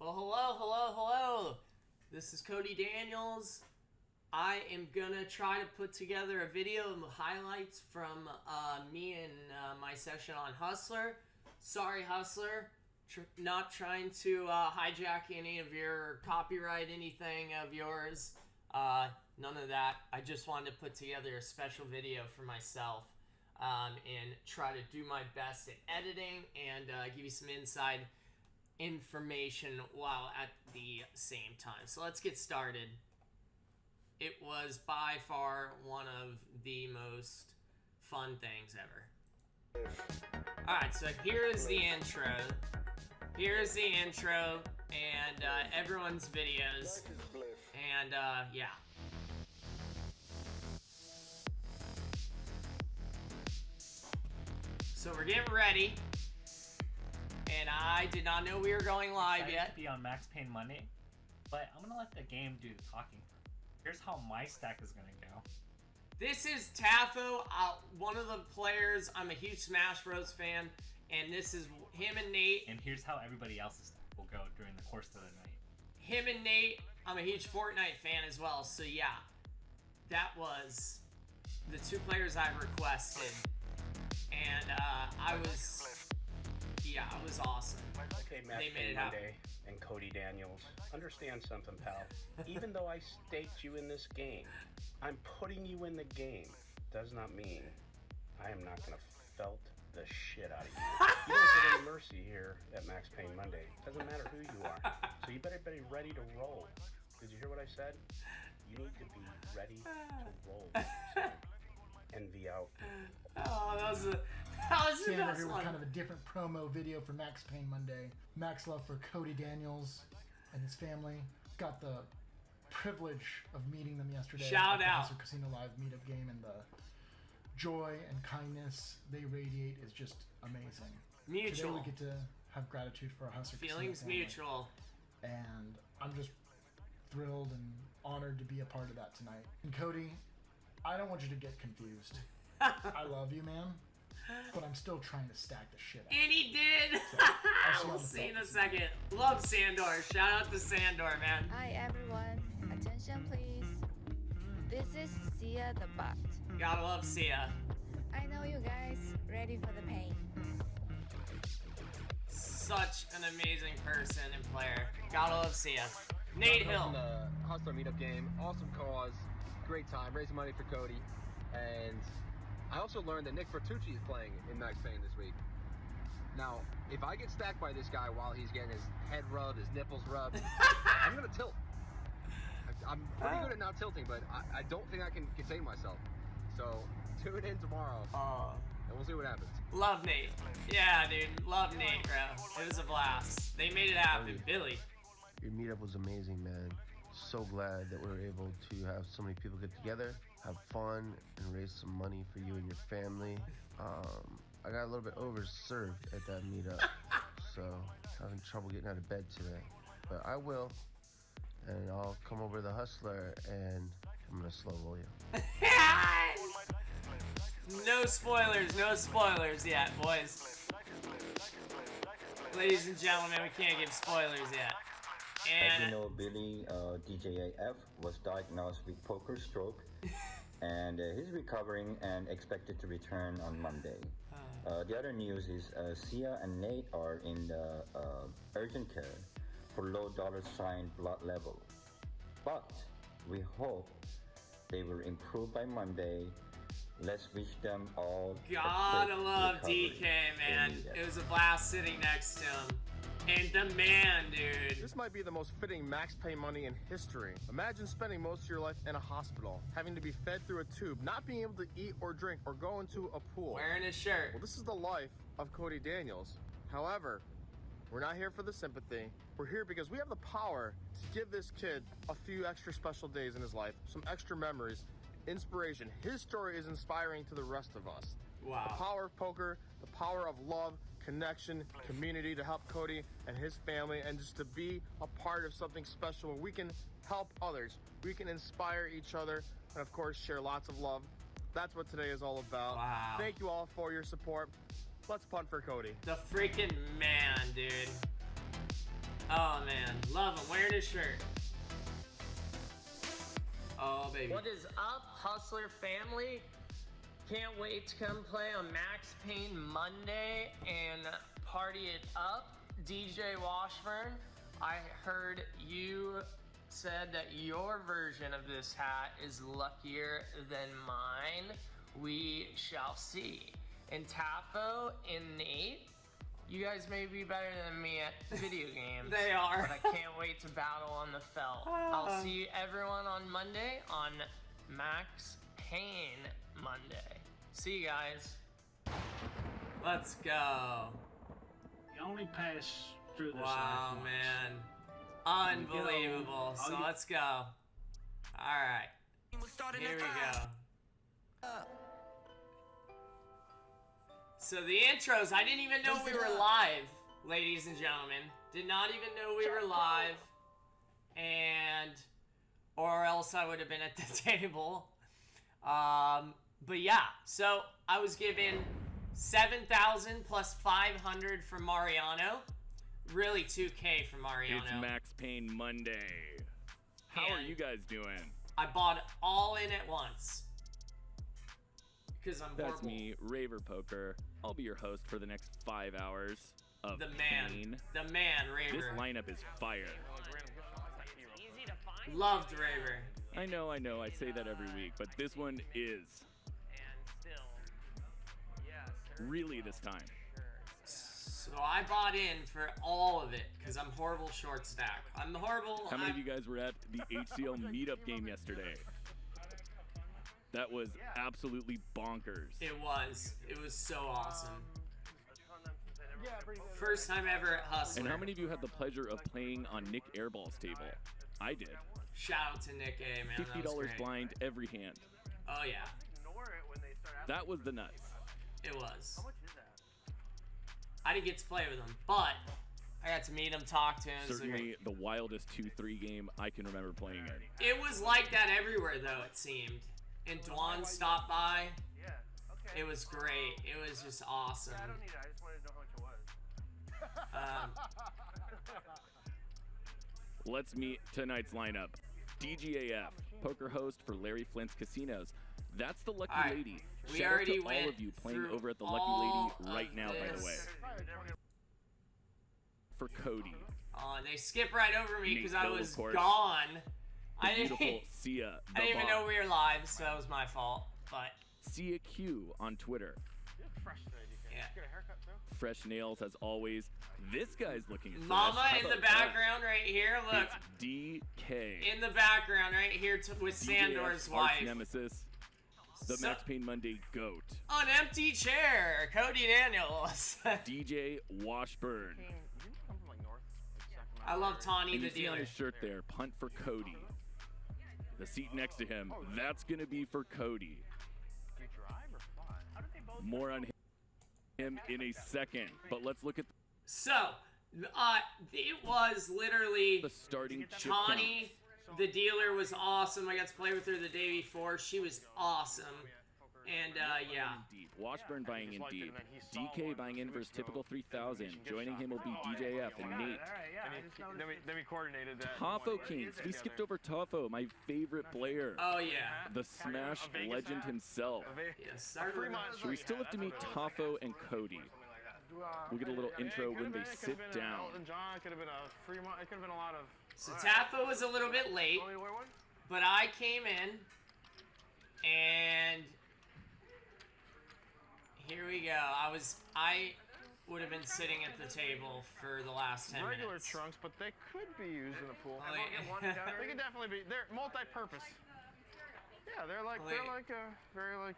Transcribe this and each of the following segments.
Well, hello. This is Cody Daniels. I am gonna try to put together a video of highlights from me and my session on Hustler. Sorry, Hustler, not trying to hijack any of your copyright, anything of yours. None of that. I just wanted to put together a special video for myself and try to do my best at editing and give you some inside information while at the same time. So let's get started. It was by far one of the most fun things ever. Alright, so here's the intro. Here's the intro and everyone's videos. And yeah. So we're getting ready. And I did not know we were going live yet. To be on Max Payne Monday, but I'm gonna let the game do the talking. Here's how my stack is gonna go. This is Tafo, one of the players. I'm a huge Smash Bros. Fan, and this is him and Nate. And here's how everybody else's stack will go during the course of the night. Him and Nate, I'm a huge Fortnite fan as well, so yeah. That was the two players I requested. And yeah, it was awesome. Okay, Max Payne Monday and Cody Daniels, understand something, pal. Even though I staked you in this game, I'm putting you in the game. Does not mean I am not gonna felt the shit out of you. You don't get any mercy here at Max Payne Monday. Doesn't matter who you are. So you better be ready to roll. Did you hear what I said? You need to be ready to roll. So, envy out. Oh, that was the best one. Kind of a different promo video for Max Payne Monday. Max love for Cody Daniels and his family. Got the privilege of meeting them yesterday. Shout out. The Casino Live meetup game, and the joy and kindness they radiate is just amazing. Mutual. Today we get to have gratitude for our Hustler Feelings Casino family. mutual. And I'm just thrilled and honored to be a part of that tonight. And Cody, I don't want you to get confused. I love you, man, but I'm still trying to stack the shit out. And he did! So, we'll see in a second. Love Sandor. Shout out to Sandor, man. Hi everyone, attention please. This is Sia the bot. Gotta love Sia. I know you guys ready for the pain. Such an amazing person and player. Gotta love Sia. Nate Hill. Hustler meetup game, awesome cause, great time, raising money for Cody, and I also learned that Nick Bertucci is playing in Max Payne this week. Now, if I get stacked by this guy while he's getting his head rubbed, his nipples rubbed, I'm gonna tilt. I'm pretty good at not tilting, but I don't think I can contain myself. So tune in tomorrow, and we'll see what happens. Love Nate. Yeah, dude, love Nate, bro. It was a blast. They made it happen. Billy. Your meetup was amazing, man. So glad that we were able to have so many people get together, have fun, and raise some money for you and your family. I got a little bit overserved at that meetup, so having trouble getting out of bed today. But I will, and I'll come over to the Hustler, and I'm gonna slow roll you. No spoilers yet, boys. Ladies and gentlemen, we can't give spoilers yet. As you know, Billy, DJAF, was diagnosed with poker stroke, and he's recovering and expected to return on Monday. The other news is Sia and Nate are in the urgent care for low $ blood level. But we hope they will improve by Monday. Let's wish them all Gotta love DK, man. It was a blast sitting next to him. And the man, dude. This might be the most fitting Max Payne money in history. Imagine spending most of your life in a hospital, having to be fed through a tube, not being able to eat or drink or go into a pool. Wearing his shirt. Well, this is the life of Cody Daniels. However, we're not here for the sympathy. We're here because we have the power to give this kid a few extra special days in his life, some extra memories, inspiration. His story is inspiring to the rest of us. Wow. The power of poker, the power of love, connection, community to help Cody and his family, and just to be a part of something special where we can help others, we can inspire each other, and of course share lots of love. That's what today is all about. Wow. Thank you all for your support. Let's punt for Cody. The freaking man, dude. Oh, man. Love him, wearing his shirt. Oh, baby. What is up, Hustler family? Can't wait to come play on Max Payne Monday and party it up. DJ Washburn, I heard you said that your version of this hat is luckier than mine. We shall see. And Tafo and Nate, you guys may be better than me at video games. They are. But I can't wait to battle on the felt. I'll see everyone on Monday on Max Payne Monday. See you guys. Let's go. You only pass through this. Wow, man. Unbelievable. So let's go. Alright. Here we go. So the intros, I didn't even know we were live, ladies and gentlemen. Did not even know we were live. And, or else I would have been at the table. But yeah, so I was given 7,000 plus 500 for Mariano. Really 2K for Mariano. It's Max Payne Monday. How are you guys doing? I bought it all in at once. Because I'm That's horrible. me, Raver Poker. I'll be your host for the next 5 hours of The man. Pain. The man, Raver. This lineup is fire. Loved Raver. I know, I say that every week, but this one is. Really this time. So I bought in for all of it because I'm horrible short stack. I'm horrible. How many of you guys were at the HCL meetup game yesterday? That was absolutely bonkers. It was. It was so awesome. First time ever at Hustler. And how many of you had the pleasure of playing on Nick Airball's table? I did. Shout out to Nick A, man. That was $50 great. blind every hand. Oh yeah. That was the nuts. It was. How much is that? I didn't get to play with him, but I got to meet him, talk to him. Certainly the wildest 2-3 game I can remember playing in. It was like that everywhere, though, it seemed. And Dwan stopped by. Yeah, okay. It was great. It was just awesome. I don't need it. I just wanted to know how much it was. Let's meet tonight's lineup. DGAF, poker host for Larry Flint's Casinos. That's the Lucky Lady. We Shout out already to all of you playing over at the Lucky Lady right now, by the way. For Cody. Oh, and they skip right over me because I Hill, was of course. gone. The I didn't, beautiful Sia. I didn't even know we were live, so that was my fault. But Sia Q on Twitter. yeah. Fresh nails as always. This guy's looking fresh. Mama How in about the background right here. Look. It's DK. In the background right here with Sandor's DJ's wife. arch nemesis. The Max Payne Monday GOAT. An empty chair. Cody Daniels. DJ Washburn. I love Tawny And the you see on dealer. his shirt there, punt for Cody. The seat next to him, that's gonna be for Cody. More on him in a second, but let's look at So, it was literally the starting chip Tawny, the dealer was awesome. I got to play with her the day before. She was awesome. And, yeah. Deep. Washburn buying in deep. DK buying in for his typical 3,000. Joining him will be DJF and Nate. Then we coordinated that. Tafo Kings. We skipped over Tafo, my favorite player. Oh, yeah. The Smash legend himself. Yes. So we still have to meet Tafo and Cody. We'll get a little intro when they sit down. It could have been a Fremont. It could have been a lot of. So Tafo was a little bit late, but I came in, and here we go. I would have been sitting at the table for the last 10 regular minutes. trunks, but they could be used in a pool. Oh, yeah. They could definitely be. They're multi-purpose. Yeah, they're like very like.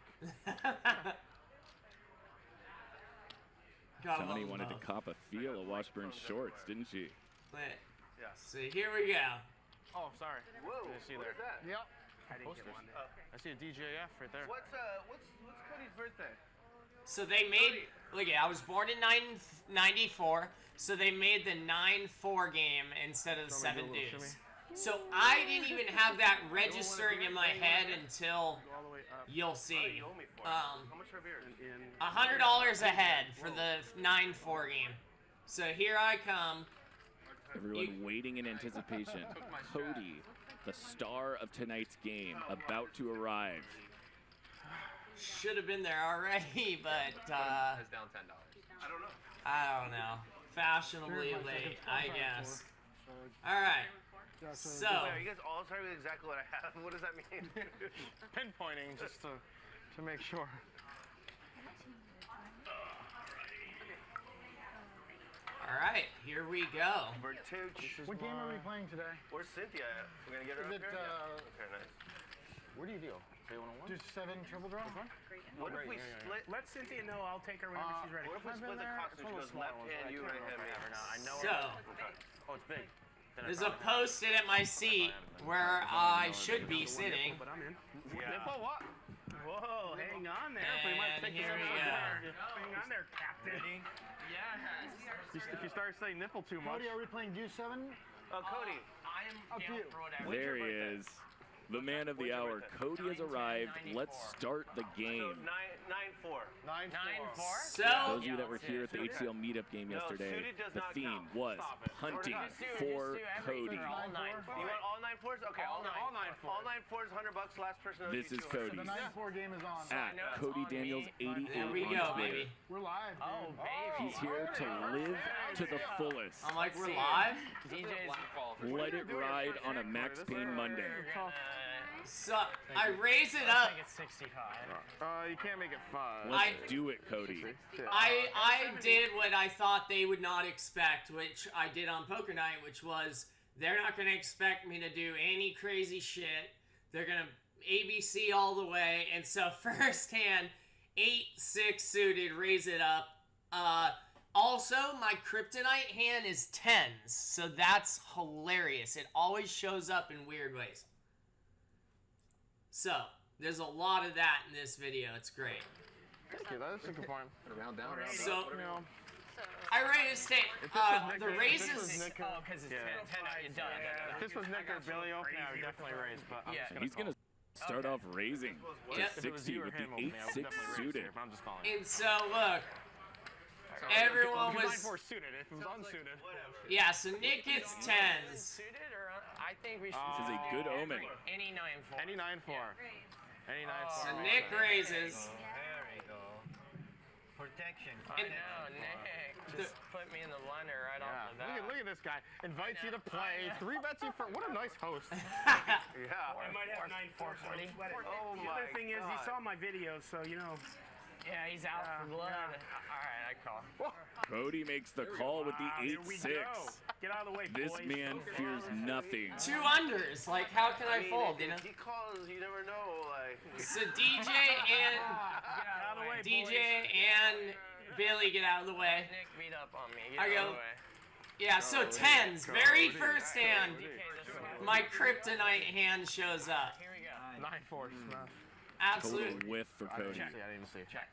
Tony wanted to cop a feel of Washburn's shorts, didn't she? Lit. Yes. So here we go. Oh, sorry. Whoa, Didn't see what there. is that? Yep. I didn't get one. I see a DJF right there. What's Cody's birthday? So they made, look at, I was born in 94, so they made the 9-4 game instead of the 7 dudes. So I didn't even have that registering in my head until you'll see. $100 ahead for the 9-4 game. So here I come. Everyone waiting in anticipation. Cody, the star of tonight's game, about to arrive. Should have been there already, but Is down $10. I don't know. Fashionably late, I guess. All right. So, you guys all started with exactly what I have. What does that mean? Pinpointing just to make sure. all right, here we go. Bertucci. What game are we playing today? Where's Cynthia at? We're gonna get her Is up it, here? Okay, nice. What do you do? So you want to do 7 triple draw? What if we split? Let Cynthia know. I'll take her whenever she's ready. What if we split the cost so she goes left hand, you right hand, me? I know. So, Oh, it's big. there's a post-it at my seat where I should be sitting. But I'm in. Yeah. Nipple what? Whoa, hang on there. And We might take here this we episode go. down. Hang on there, Captain. If you start saying nipple too much. Cody, are we playing do 7? Cody. I am Up to down you. for whatever. There he is. The man of the hour. Cody has arrived. Let's start the So game. 9-4. 9-4. So, Those of you that were here at the HCL meetup game yesterday, suited does the not theme count. was Stop it. hunting Just do for Cody. All 9-4. You want all 9-4s? Okay, all 9-4s. All 9-4s, $100. Last person. This is Cody. The 9-4 game is on. At Cody Daniels 88 there we on go, Twitter. baby. We're live. Oh, dude. baby. He's here to live to the fullest. I'm like, we're live? DJ's Let it ride on a Max Payne Monday. So, I raise it I up. think it's 65. You can't make it 5. Let's do it, Cody. I did what I thought they would not expect, which I did on poker night, which was they're not going to expect me to do any crazy shit. They're going to ABC all the way. And so first hand, 8-6 suited, raise it up. Also, my kryptonite hand is 10s, so that's hilarious. It always shows up in weird ways. So, there's a lot of that in this video. It's great. Okay, that's a good point. Round down, round So, up. I raised it. The raises. Oh, because it's 10 out, you're done. If this was Nick or Billy Oak, now I would definitely raise, but I'm just He's going to start off raising to Yep. 60 with the 8-6 suited. I'm just calling. And so, look. Everyone was. 9-4 suited. If it was unsuited. Yeah, so Nick gets 10s. Suited or I think we should. This is a good omen. Any 9-4. Any 9-4. Any 9-4. So Nick raises. There we go. Protection. I know, Nick. Just put me in the blender right off the bat. Look at this guy. Invites you to play. 3-bets you for. What a nice host. Yeah. I might have 9-4. Oh The my other thing is, he God. saw my video, so you know. Yeah, he's out for blood. Alright, I call. Cody makes the call with the Here we 8-6. go. Get out of the way, This boys. man fears nothing. 2 unders. Like, how can I fold, you know? If he calls, you never know. Like. So DJ and Get out of the way, DJ and Billy get out of the way. Nick beat up on me. Get I out go. of the way. Yeah, so 10s. Very first hand. My kryptonite hand shows up. Here we go. 9-4. Smash. Absolute. Total whiff for Cody. I didn't even see it. Check.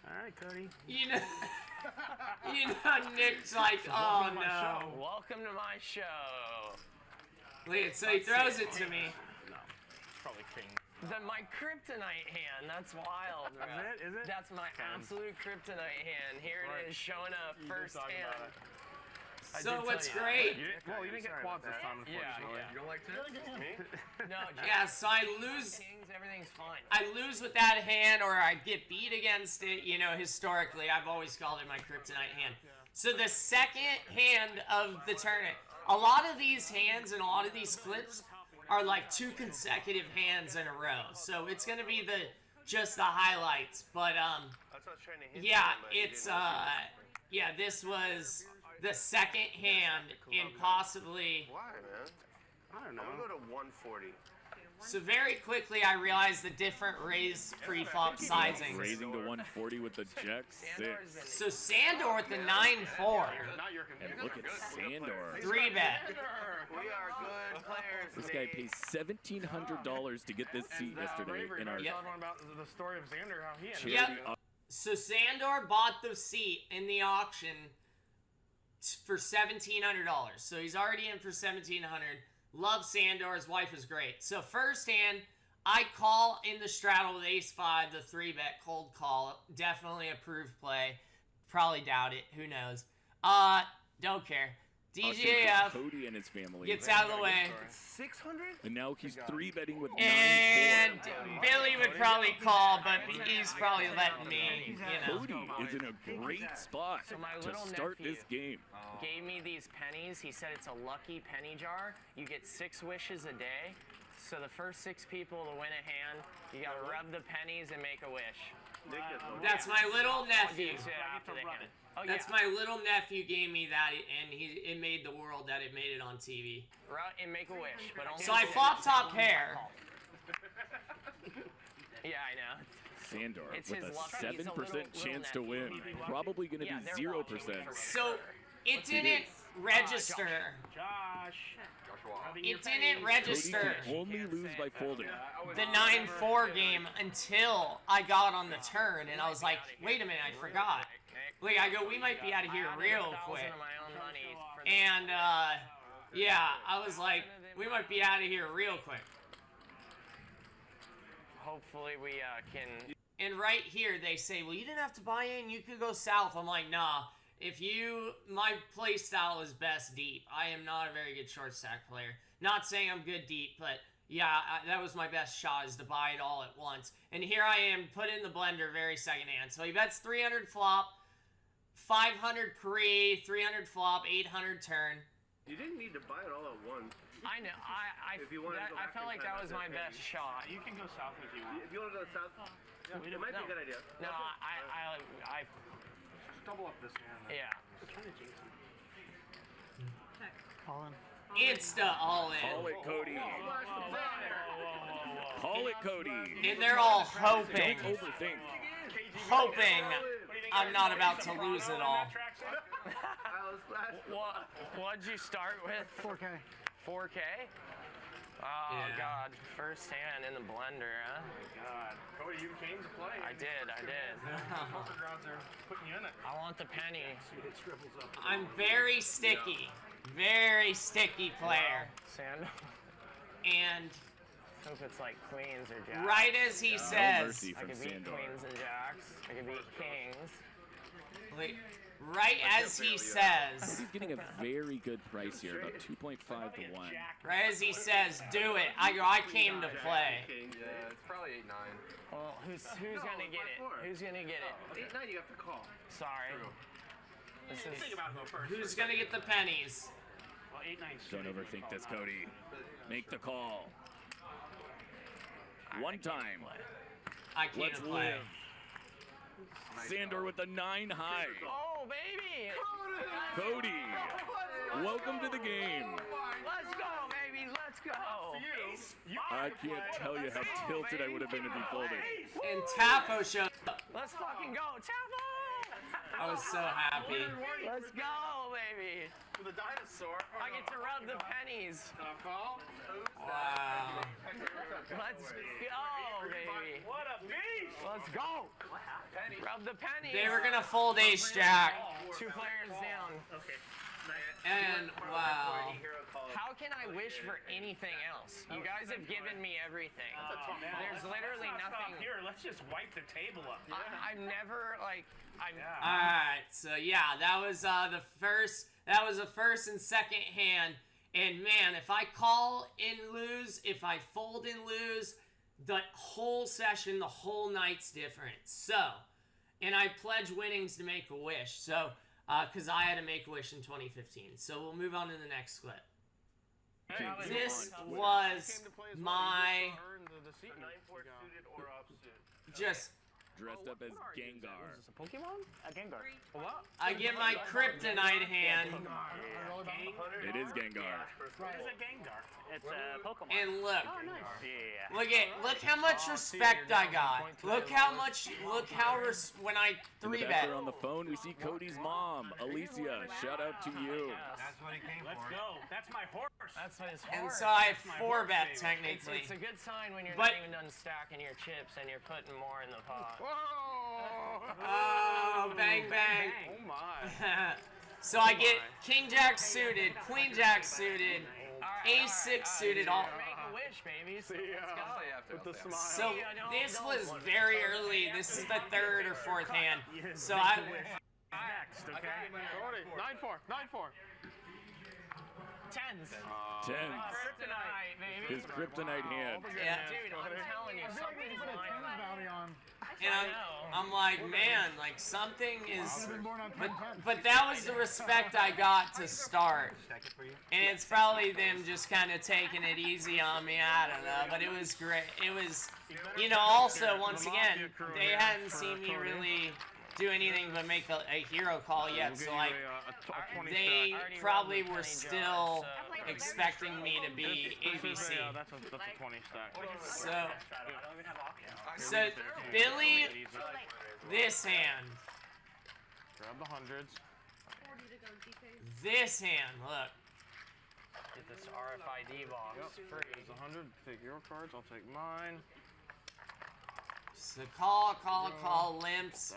All right, Cody. You know, Nick's like, oh no. Welcome to my show. Look at, so he throws it to me. Probably king. My kryptonite hand. That's wild, bro. Is it? That's my absolute kryptonite hand. Here it is, showing up first hand. I So did what's tell you. great? Well, you didn't get quads this time, Yeah, unfortunately. yeah. You don't like this? Me? No, Yeah, so I lose. Kings, everything's fine. I lose with that hand, or I get beat against it. You know, historically, I've always called it my kryptonite hand. So the second hand of the tournament, a lot of these hands and a lot of these clips are like 2 consecutive hands in a row. So it's gonna be just the highlights. But That's what I was trying to hit yeah, him, but he it's didn't yeah, this was the second hand in possibly. Why, man? I don't know. I'm gonna go to 140. So very quickly, I realized the different raise pre-flop sizings. Raising to 140 with the jack 6. So Sandor with the 9-4. Not your And look at Sandor. 3-bet. We are good players. This guy pays $1,700 to get this seat yesterday in our Talking about the story of Xander, how he ended charity. Yep. So Sandor bought the seat in the auction for $1,700. So he's already in for $1,700. Love Sandor. His wife is great. So first hand, I call in the straddle with ace-5, the 3-bet cold call. Definitely approved play. Probably doubt it. Who knows? Don't care. Auction DJF for Cody and his family. gets out of the way. 600? And now he's 3-betting with 9-4. And Billy would probably call, but he's probably letting me, you know. Cody is in a great spot So my to little start nephew this game. gave me these pennies. He said it's a lucky penny jar. You get 6 wishes a day. So the first 6 people to win a hand, you gotta rub the pennies and make a wish. That's my little nephew. That's my little nephew gave me that, and it made the world that it made it on TV. And make a wish, but only. So I flop top pair. Yeah, I know. Sandor It's with his a luck. He's a 7% chance to little win. nephew. Probably going to Yeah, be they're 0%. So it didn't register. Josh. It didn't register Cody can only lose by folding. the 9-4 game until I got on the turn, and I was like, wait a minute, I forgot. Like, I go, we might be out of here real quick. And, yeah, I was like, we might be out of here real quick. Hopefully we can... And right here, they say, well, you didn't have to buy in, you could go south. I'm like, nah. My play style is best deep. I am not a very good short stack player. Not saying I'm good deep, but yeah, that was my best shot, is to buy it all at once. And here I am, put in the blender very second hand. So he bets 300 flop, 500 pre, 300 flop, 800 turn. You didn't need to buy it all at once. I know. I felt like that was my best shot. You can go south if you want. If you want to go south, it might be a good idea. No, I Double up this hand. Then. yeah. Just trying to jinx him. Colin. Insta all in. Call it, Cody. Call it, Cody. And they're all hoping, Don't overthink. hoping I'm not about to lose it all. What'd you start with? 4K. 4K? Oh, God. First hand in the blender, huh? Oh, my God. Cody, you came to play. I did. Poker grounds are putting you in it. I want the penny. See, it scribbles up. I'm very sticky. Very sticky player. Sand. And hope it's like queens or jacks. Right as he says, mercy I from could beat Sandor. queens and jacks. I could beat kings. Wait, right as he says, He's getting a very good price here, about 2.5 to 1. right as he says, do it. I came to play. Yeah, it's probably 8-9. Well, who's gonna get it? Who's gonna get it? 8-9, you have to call. Sorry. This is, Think about who first. who's gonna get the pennies? Well, 8-9. Don't overthink this, Cody. Make the call. One time. I came Let's to play. live. Sandor with the 9 high. Oh, baby! Cody, welcome to the game. Let's go, baby! Let's go! I can't tell you how tilted I would have been if he folded. And Tapo showed up. Let's fucking go, Tapo! I was so happy. Let's go, baby! With a dinosaur. I get to rub the pennies. Call. Wow. Let's go, baby. What a beast! Let's go. Rub the pennies. They were gonna fold ace jack. 2 players down. Okay. And wow. How can I wish for anything else? You guys have given me everything. There's literally nothing. Here, let's just wipe the table up. I'm never like. Alright, so yeah, that was the first. That was the first and second hand. And man, if I call and lose, if I fold and lose, the whole session, the whole night's different. So, and I pledge winnings to make a wish. So, because I had to make a wish in 2015. So we'll move on to the next clip. This was my just Dressed up as Gengar. a Pokemon? A Gengar. What? I get my kryptonite hand. It is Gengar. What is a Gengar? It's a Pokemon. And look, Yeah. look how much respect I got. Look how when I In the 3-bet. back on the phone, we see Cody's mom, Alicia. Shout out to you. That's what he came Let's for. go. That's my horse. That's his horse. And so I That's my 4-bet horse, technically. It's a good sign when you're But- not even done stacking your chips and you're putting more in the pot. Oh, bang bang. Oh my. So I get King Jack suited, Queen Jack suited, Ace 6 suited, all. Make a wish, baby. So let's go. With the smile. So this was very early. This is the 3rd or 4th hand. So I. okay? Cody, 9-4, 9-4. Tens. Tens. Kryptonite, baby. His kryptonite hand. Yeah. Dude, I'm telling you, something's lying. And I'm like, man, like something is. But that was the respect I got to start. And it's probably them just kind of taking it easy on me. I don't know. But it was great. It was, you know, also, once again, they hadn't seen me really do anything but make a hero call yet. So, like, they probably were still expecting me to be ABC. Yeah, that's a 20 stack. So Billy, this hand. Grab the hundreds. This hand, look. Get this RFID box. Free. There's 100. Take your cards. I'll take mine. So call, limps.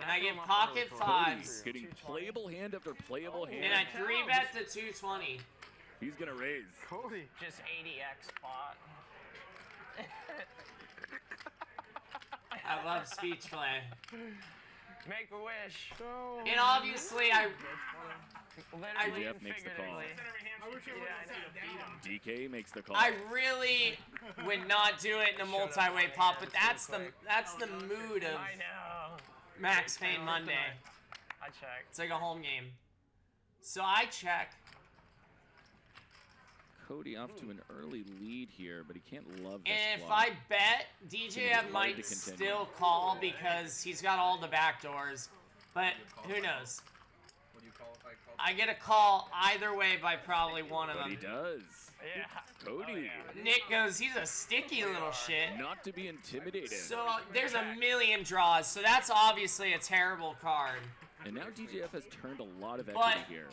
And I get pocket fives. Getting playable hand after playable hand. And I 3-bet to 220. He's gonna raise. Cody. Just 80x spot. I love speech play. Make a wish. And obviously, I Jeff makes the call. DK makes the call. I really would not do it in a multi-way pop, but that's the mood of Max Payne Monday. I check. It's like a home game. So I check. Cody off to an early lead here, but he can't love this And if flop. I bet, DJF might still call because he's got all the back doors. But who knows? What do you call if I call? I get a call either way by probably one of But them. he does. Yeah. Cody. Nick goes, he's a sticky little shit. Not to be intimidated. So there's a million draws, so that's obviously a terrible card. And now DJF has turned a lot of But equity here.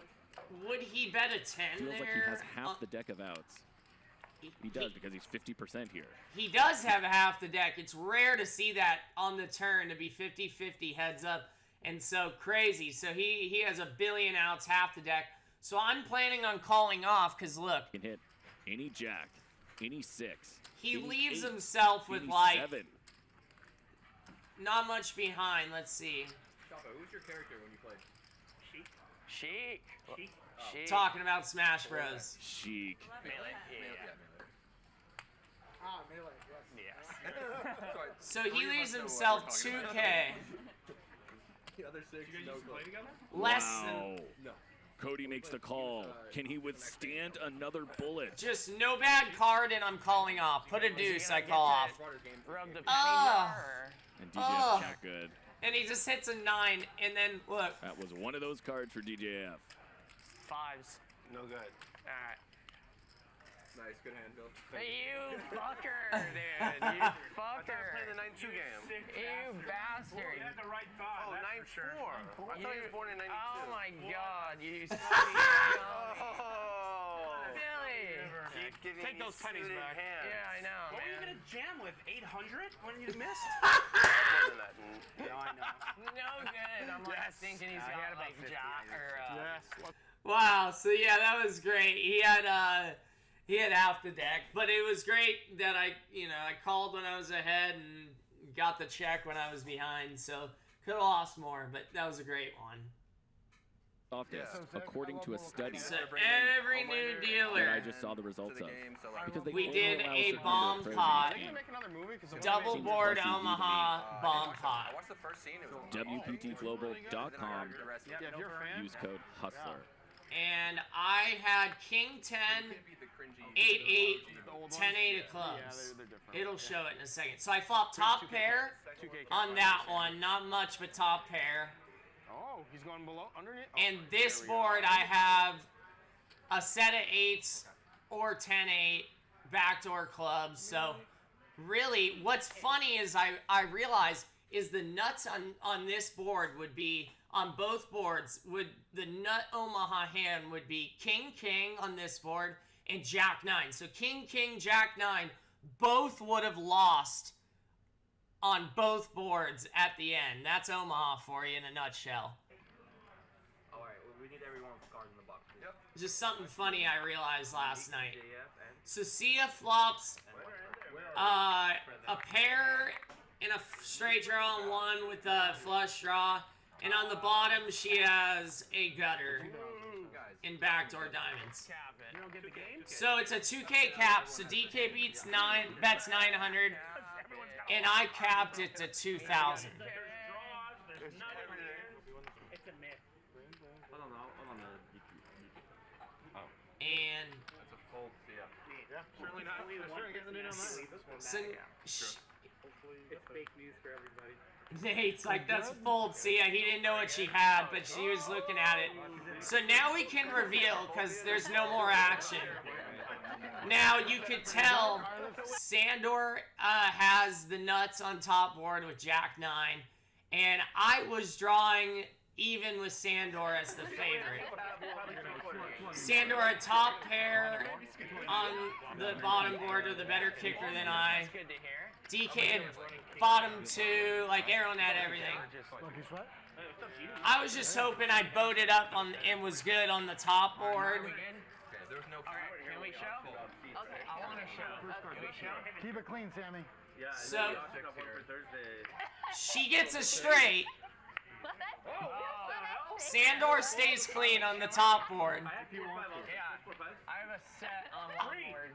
would he bet a 10 Feels there? like he has half the deck of outs. He does because he's 50% here. He does have half the deck. It's rare to see that on the turn to be 50-50 heads up. And so crazy. So he has a billion outs, half the deck. So I'm planning on calling off because look. He can hit any jack, any 6. He any leaves 8, himself with any like 7. not much behind. Let's see. Shoppo, who's your character when you played? Chic. Chic. Talking about Smash Bros. Chic. Melee. Melee. Ah, melee, yes. Yes. So he leaves himself 2K. The other 6, no goal. Less Wow. than. No. Cody makes the call. Can he withstand another bullet? Just no bad card, and I'm calling off. Put a deuce, I call off. Rub the penny Ah. jar. And DJF not good. And he just hits a 9, and then look. That was one of those cards for DJF. Fives. No good. Alright. Nice, good hand, Bill. You fucker, dude. You fucker. Playing the 9-2 game. You bastard. You had the right thought. Oh, that's for 9-4. sure. I thought he was born in 92. Oh my god, you sweet dummy. Oh. Billy. Keep giving Take me those pennies suited back. hands. Yeah, I know, What were you man. gonna jam with? 800 when you missed? More than that. No, I know. No good. I'm like thinking he's got like jack or Yes. Wow. So yeah, that was great. He had half the deck, but it was great that I called when I was ahead and got the check when I was behind. So could have lost more, but that was a great one. Softest, according to a study. So every new that dealer. I just saw the results of. Because they We only did allow a certain bomb number of pot. players in the Make another movie because Double board Omaha bomb I pot. watched the first scene. It was WPTglobal.com. Yeah, if you're a fan. Use code HUSTLER. And I had King 10, 8-8, 10-8 of clubs. Yeah, they're different. It'll show it in a second. So I flopped top pair 2K on that one. Not much, but top pair. Oh, he's going below, underneath. Oh, And this there we go. board, I have a set of 8s or 10-8 backdoor clubs. So really, what's funny is I realize is the nuts on this board would be, on both boards, the nut Omaha hand would be King King on this board and Jack 9. So King King, Jack 9, both would have lost on both boards at the end. That's Omaha for you in a nutshell. Alright, we need everyone with cards in the box. Yep. Just something funny I realized last night. So Sia flops a pair and a straight draw on one with a flush draw, And on the bottom, she has a gutter and backdoor diamonds. So it's a 2K cap. So DK bets 900, and I capped it to 2,000. And That's a fold, yeah. Certainly not leave this one. It's fake news for everybody. Nate's like, that's a fold. See, he didn't know what she had, but she was looking at it. So now we can reveal, because there's no more action. Now you could tell Sandor has the nuts on top board with Jack 9, and I was drawing even with Sandor as the favorite. Sandor a top pair on the bottom board with a better kicker than I. DK at bottom 2, like arrow net, everything. I was just hoping I boated up on and was good on the top board. Can we show? Okay, I want to show. Can we show? Keep it clean, Sammy. So she gets a straight. Sandor stays clean on the top board. Yeah, I have a set on one board.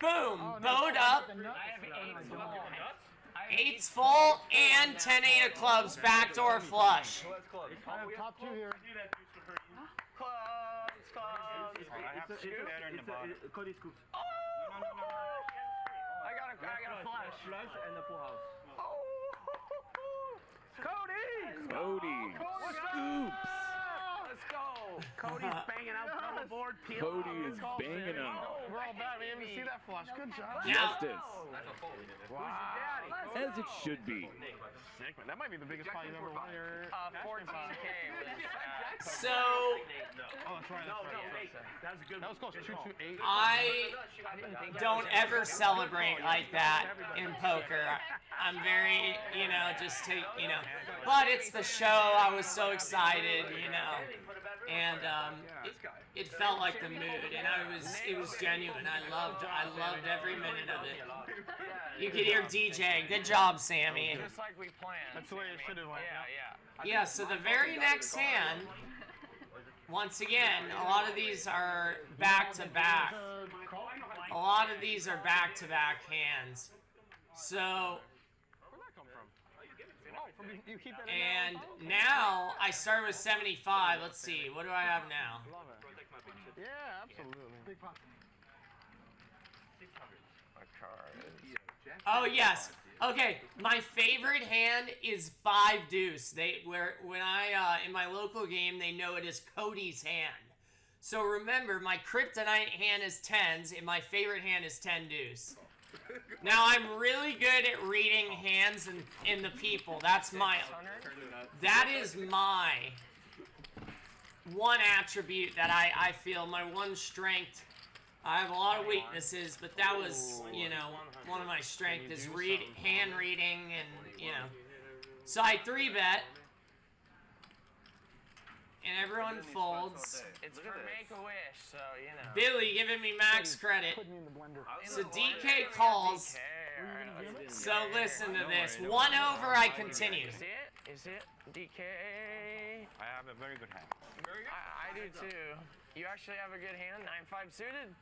Boom! Bowed up. I have 8 full. 8's full and 10-8 of clubs. Backdoor flush. I have top 2 here. Cody scoops. I got a flush. Flush and the full house. Cody scoops. Let's go. Cody's banging out from the board. Cody is banging them. We're all bad. We didn't even see that flush. Good job. Justice. Wow. As it should be. Sick, man. That might be the biggest pot you've ever won. 14K. So Oh, that's right. That was close. 228. I don't ever celebrate like that in poker. I'm very, just take, But it's the show. I was so excited, and it felt like the mood, and it was genuine. I loved every minute of it. You could hear DJ. Good job, Sammy. Just like we planned. That's the way it should have went. Yeah, so the very next hand, once again, a lot of these are back-to-back. A lot of these are back-to-back hands. So, Where'd that come from? You keep that in and now I started with 75. Let's see, what do I have now? Love it. Yeah, absolutely. Big pot. Oh, yes. Okay, my favorite hand is 5 deuce. When I in my local game, they know it as Cody's hand. So remember, my kryptonite hand is 10s, and my favorite hand is 10 deuce. Now I'm really good at reading hands in the people. That is my one attribute that I feel, my one strength. I have a lot of weaknesses, but that was, one of my strengths is hand reading and, So I 3-bet, and everyone folds. It's for Make-A-Wish, so, Billy giving me max credit. So DK calls. So listen to this. 1 over, I continue. Is it? DK? I have a very good hand. I do too. You actually have a good hand? 9-5 suited?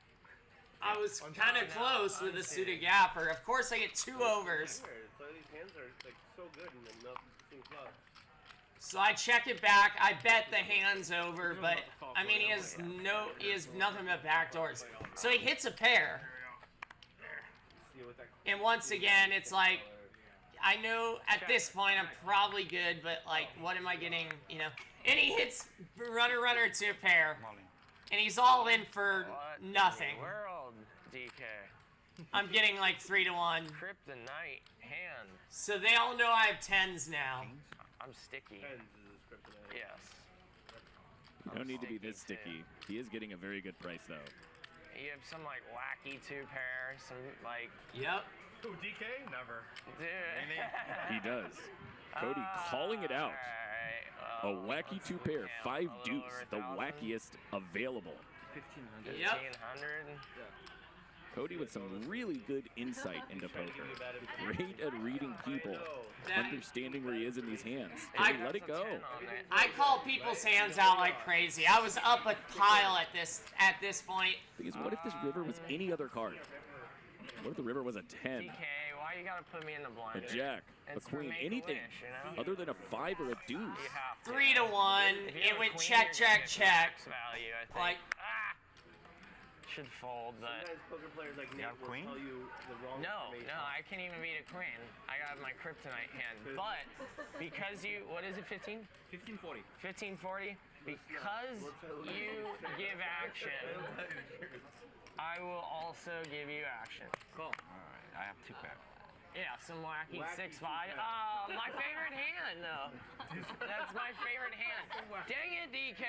I was kind of close with a suited gapper. Of course, I get 2 overs. So these hands are so good in the clubs. So I check it back. I bet the hands over, but I mean he has nothing but backdoors. So he hits a pair. And once again, it's like I know at this point I'm probably good, but like what am I getting, And he hits runner to a pair. And he's all in for nothing. World, DK. I'm getting like 3 to 1. Kryptonite hand. So they all know I have 10s now. I'm sticky. Yes. You don't need to be this sticky. He is getting a very good price though. You have some like wacky 2-pair, some like. Yep. Ooh, DK? Never. Dude. He does. Cody calling it out. A wacky 2-pair, 5 deuce, the wackiest available. 1500. Yep. 1500. Cody with some really good insight into poker. Great at reading people, understanding where he is in these hands. Can he let it go? I call people's hands out like crazy. I was up a pile at this point. Because what if this river was any other card? What if the river was a 10? DK, why you gotta put me in the blind? A jack, It's a queen, for anything Make-A-Wish, you know? other than a 5 or a deuce. 3 to 1. It went check, check, check. Value, I think. Like, should fold, but Sometimes poker players like Nate will tell you the wrong no, information. I can't even beat a queen. I got my kryptonite hand. But because you, what is it, 15? 1540. 1540. Because you give action, I will also give you action. Cool. Alright, I have 2 pairs. Yeah, some wacky 6-5. Oh, my favorite hand, though. That's my favorite hand. Dang it, DK.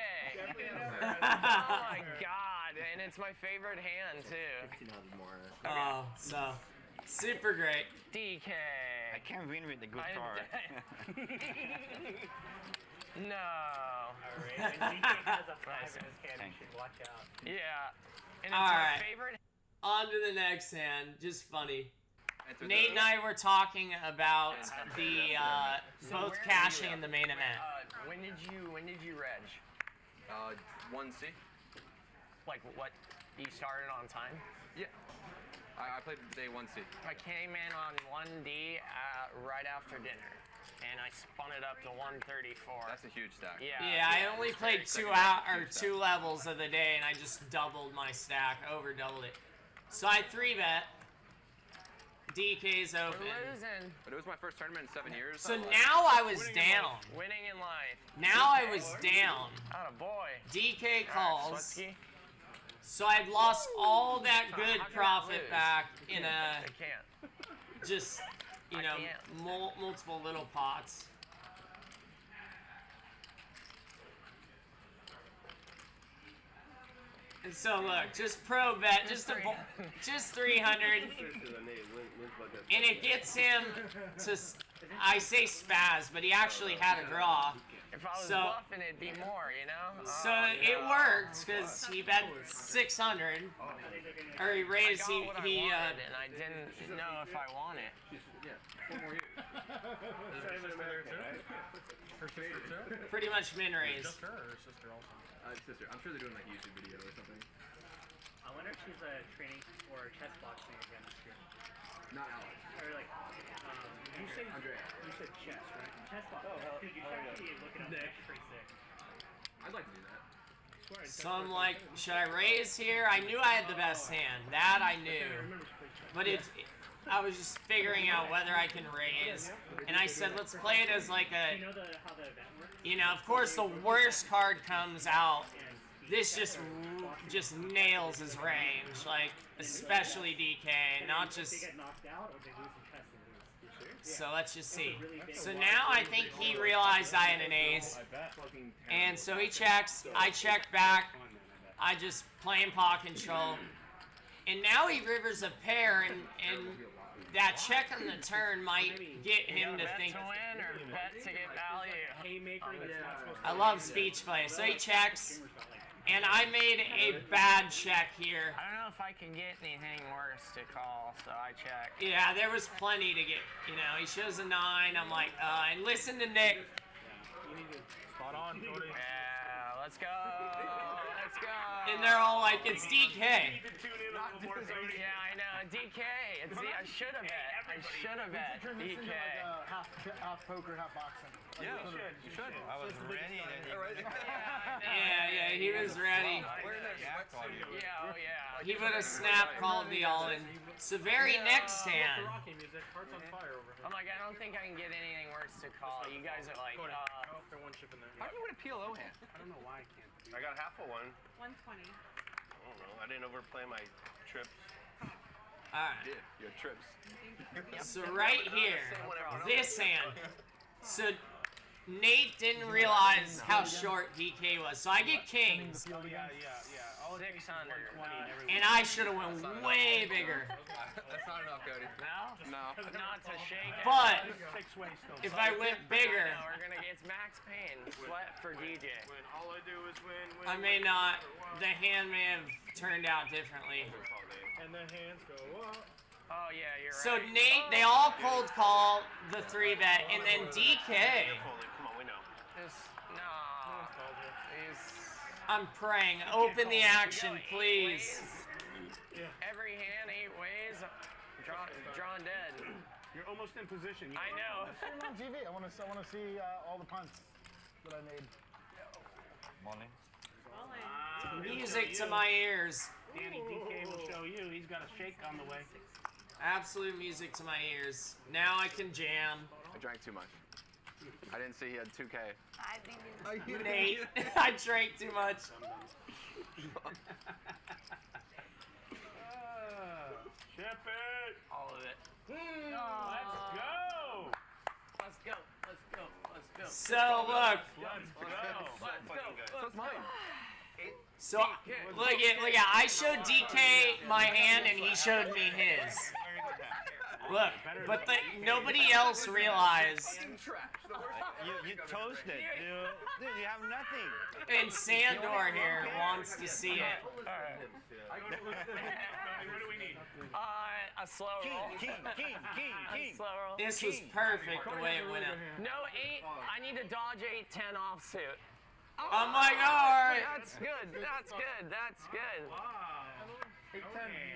Oh my god, and it's my favorite hand too. 1500 more. oh, so super great. DK. I can't win with the good card. No. Alright, when DK has a 5 in his hand, you should watch out. Yeah. And it's All my right. favorite. On to the next hand. Just funny. Nate and I were talking about the both cashing in the main event. When did you reg? 1C. Like what? You started on time? Yeah. I played day 1C. I came in on 1D right after dinner, and I spun it up to 134. That's a huge stack. Yeah. Yeah, I only played 2 levels of the day, and I just doubled my stack, over doubled it. So I 3-bet. DK's open. We're losing. But it was my first tournament in 7 years. So now I was down. Winning in life. Now I was down. Atta boy. DK calls. Swetsky. So I'd lost all that good How can I profit lose? back in I a can't. just, you I know, can't. multiple little pots. And so look, just pro bet, just 300, and it gets him to, I say spaz, but he actually had a draw. If I was So- bluffing, it'd be more, you know? So it worked because he bet 600, or he raised. I got what I He wanted, and I didn't know if I want it. pretty much min raised. Just her or sister also? Sister. I'm sure they're doing like a YouTube video or something. I wonder if she's training for chess boxing again this year. Not Alex. Or like, you said Andrea. You said chess, right? Chess boxing. Dude, you should look it up. It's pretty sick. I'd like to do that. So I'm like, should I raise here? I knew I had the best hand. That I knew. But I was just figuring out whether I can raise. And I said, let's play it as like a, You know how the event works? you know, of course the worst card comes out. This just nails his range, like, especially DK, not just... They get knocked out or they lose in chess and lose. So let's just see. So now I think he realized I had an ace. And so he checks, I check back, I just play in paw control. And now he rivers a pair, and that check on the turn might get him to Bet think. to win or bet to get value? I love speech play. So he checks, and I made a bad check here. I don't know if I can get anything worse to call, so I check. Yeah, there was plenty to get, you know, he shows a 9, I'm like, and listen to Nick. Spot on, Cody. Yeah, let's go. Let's go. And they're all like, it's DK. Yeah, I know. DK. I should have bet. I should have bet. DK. Half poker, half boxing. Yeah, you should. I was ready. Yeah, he was ready. Yeah, oh yeah. He would have snap called the all-in. So very next hand. I'm like, I don't think I can get anything worse to call. You guys are like, How do you win a PLO hand? I don't know why I can't. I got half a one. 120. I don't know. I didn't overplay my trips. Alright. Yeah, your trips. So right here, this hand. So Nate didn't realize how short DK was. So I get kings. yeah. 600. And I should have went way bigger. That's not enough, Cody. No? No. Not to shake it. But if I went bigger, No, we're gonna get max pain. Sweat for DJ. All I do is win. I may not, the hand may have turned out differently. And the hands go up. Oh yeah, you're So right. Nate, they all cold call the 3-bet, and then DK. Come on, we know. I'm praying. Open the action, please. Every hand 8 ways. Drawn dead. You're almost in position. I know. Put it on TV. I want to see all the punts that I made. Morning. Music to my ears. Danny DK will show you. He's got a shake on the way. Absolute music to my ears. Now I can jam. I drank too much. I didn't see he had 2K. Nate, I drank too much. Ship it. All of it. Let's go. Let's go. Let's go. Let's go. So look. Let's go. So it's mine. So look at. I showed DK my hand and he showed me his. Look, but nobody else realized. You toasted. You have nothing. And Sandor here wants to see it. What do we need? A slow roll. King. A slow roll. This was perfect the way it went out. No 8. I need to dodge 8-10 offsuit. Oh my God! That's good. That's good. That's good. Wow. 8-10.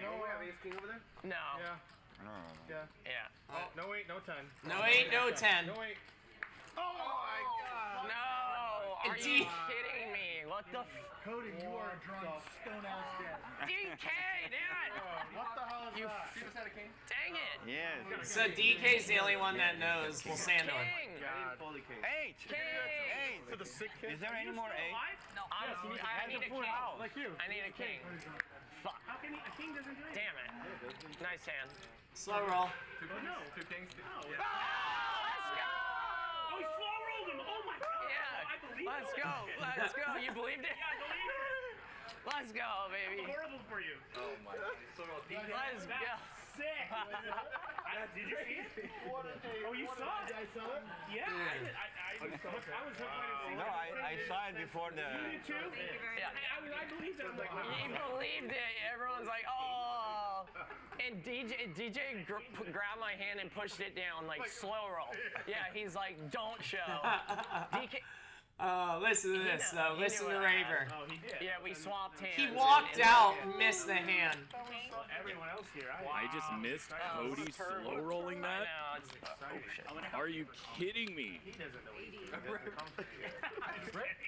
No, we have ace king over there? No. Yeah. Yeah. Yeah. Oh, no 8, no 10. No 8, no 10. No 8. Oh my God. No. Are you kidding me? What the Cody, you are drunk, stone ass dead. DK, Dad! What the hell is You that? You just had a king? Dang it! Yes. So DK's the only one that knows. Well, Sandor. King! Fully king. 8. King! For the sick kid. Is there any more 8? No, I need a king. Like you. I need a king. Fuck. How can he? A king doesn't do anything. Damn it. Nice hand. Slow roll. Two kings. Let's go! Oh, he slow rolled him. Oh my God. Yeah. I believe Let's it. go. Let's go. You believed it? Yeah, I believe it. Let's go, baby. Horrible for you. Oh my God. Let's go. Sick. Did you see it? Oh, you saw it? Did I sell it? Yeah, I was hoping to see No, I saw it before the. You did too? Yeah. I believed it. I'm like, He believed it. Everyone's like, oh. And DJ grabbed my hand and pushed it down like slow roll. Yeah, he's like, don't show. DK. Listen to this though. Listen to Raver. oh, he did. Yeah, we swapped hands. He walked out, missed the hand. Well, everyone else here. I just missed Cody slow rolling I that. know. It's, oh, shit. Are you kidding me? He doesn't know what he's doing.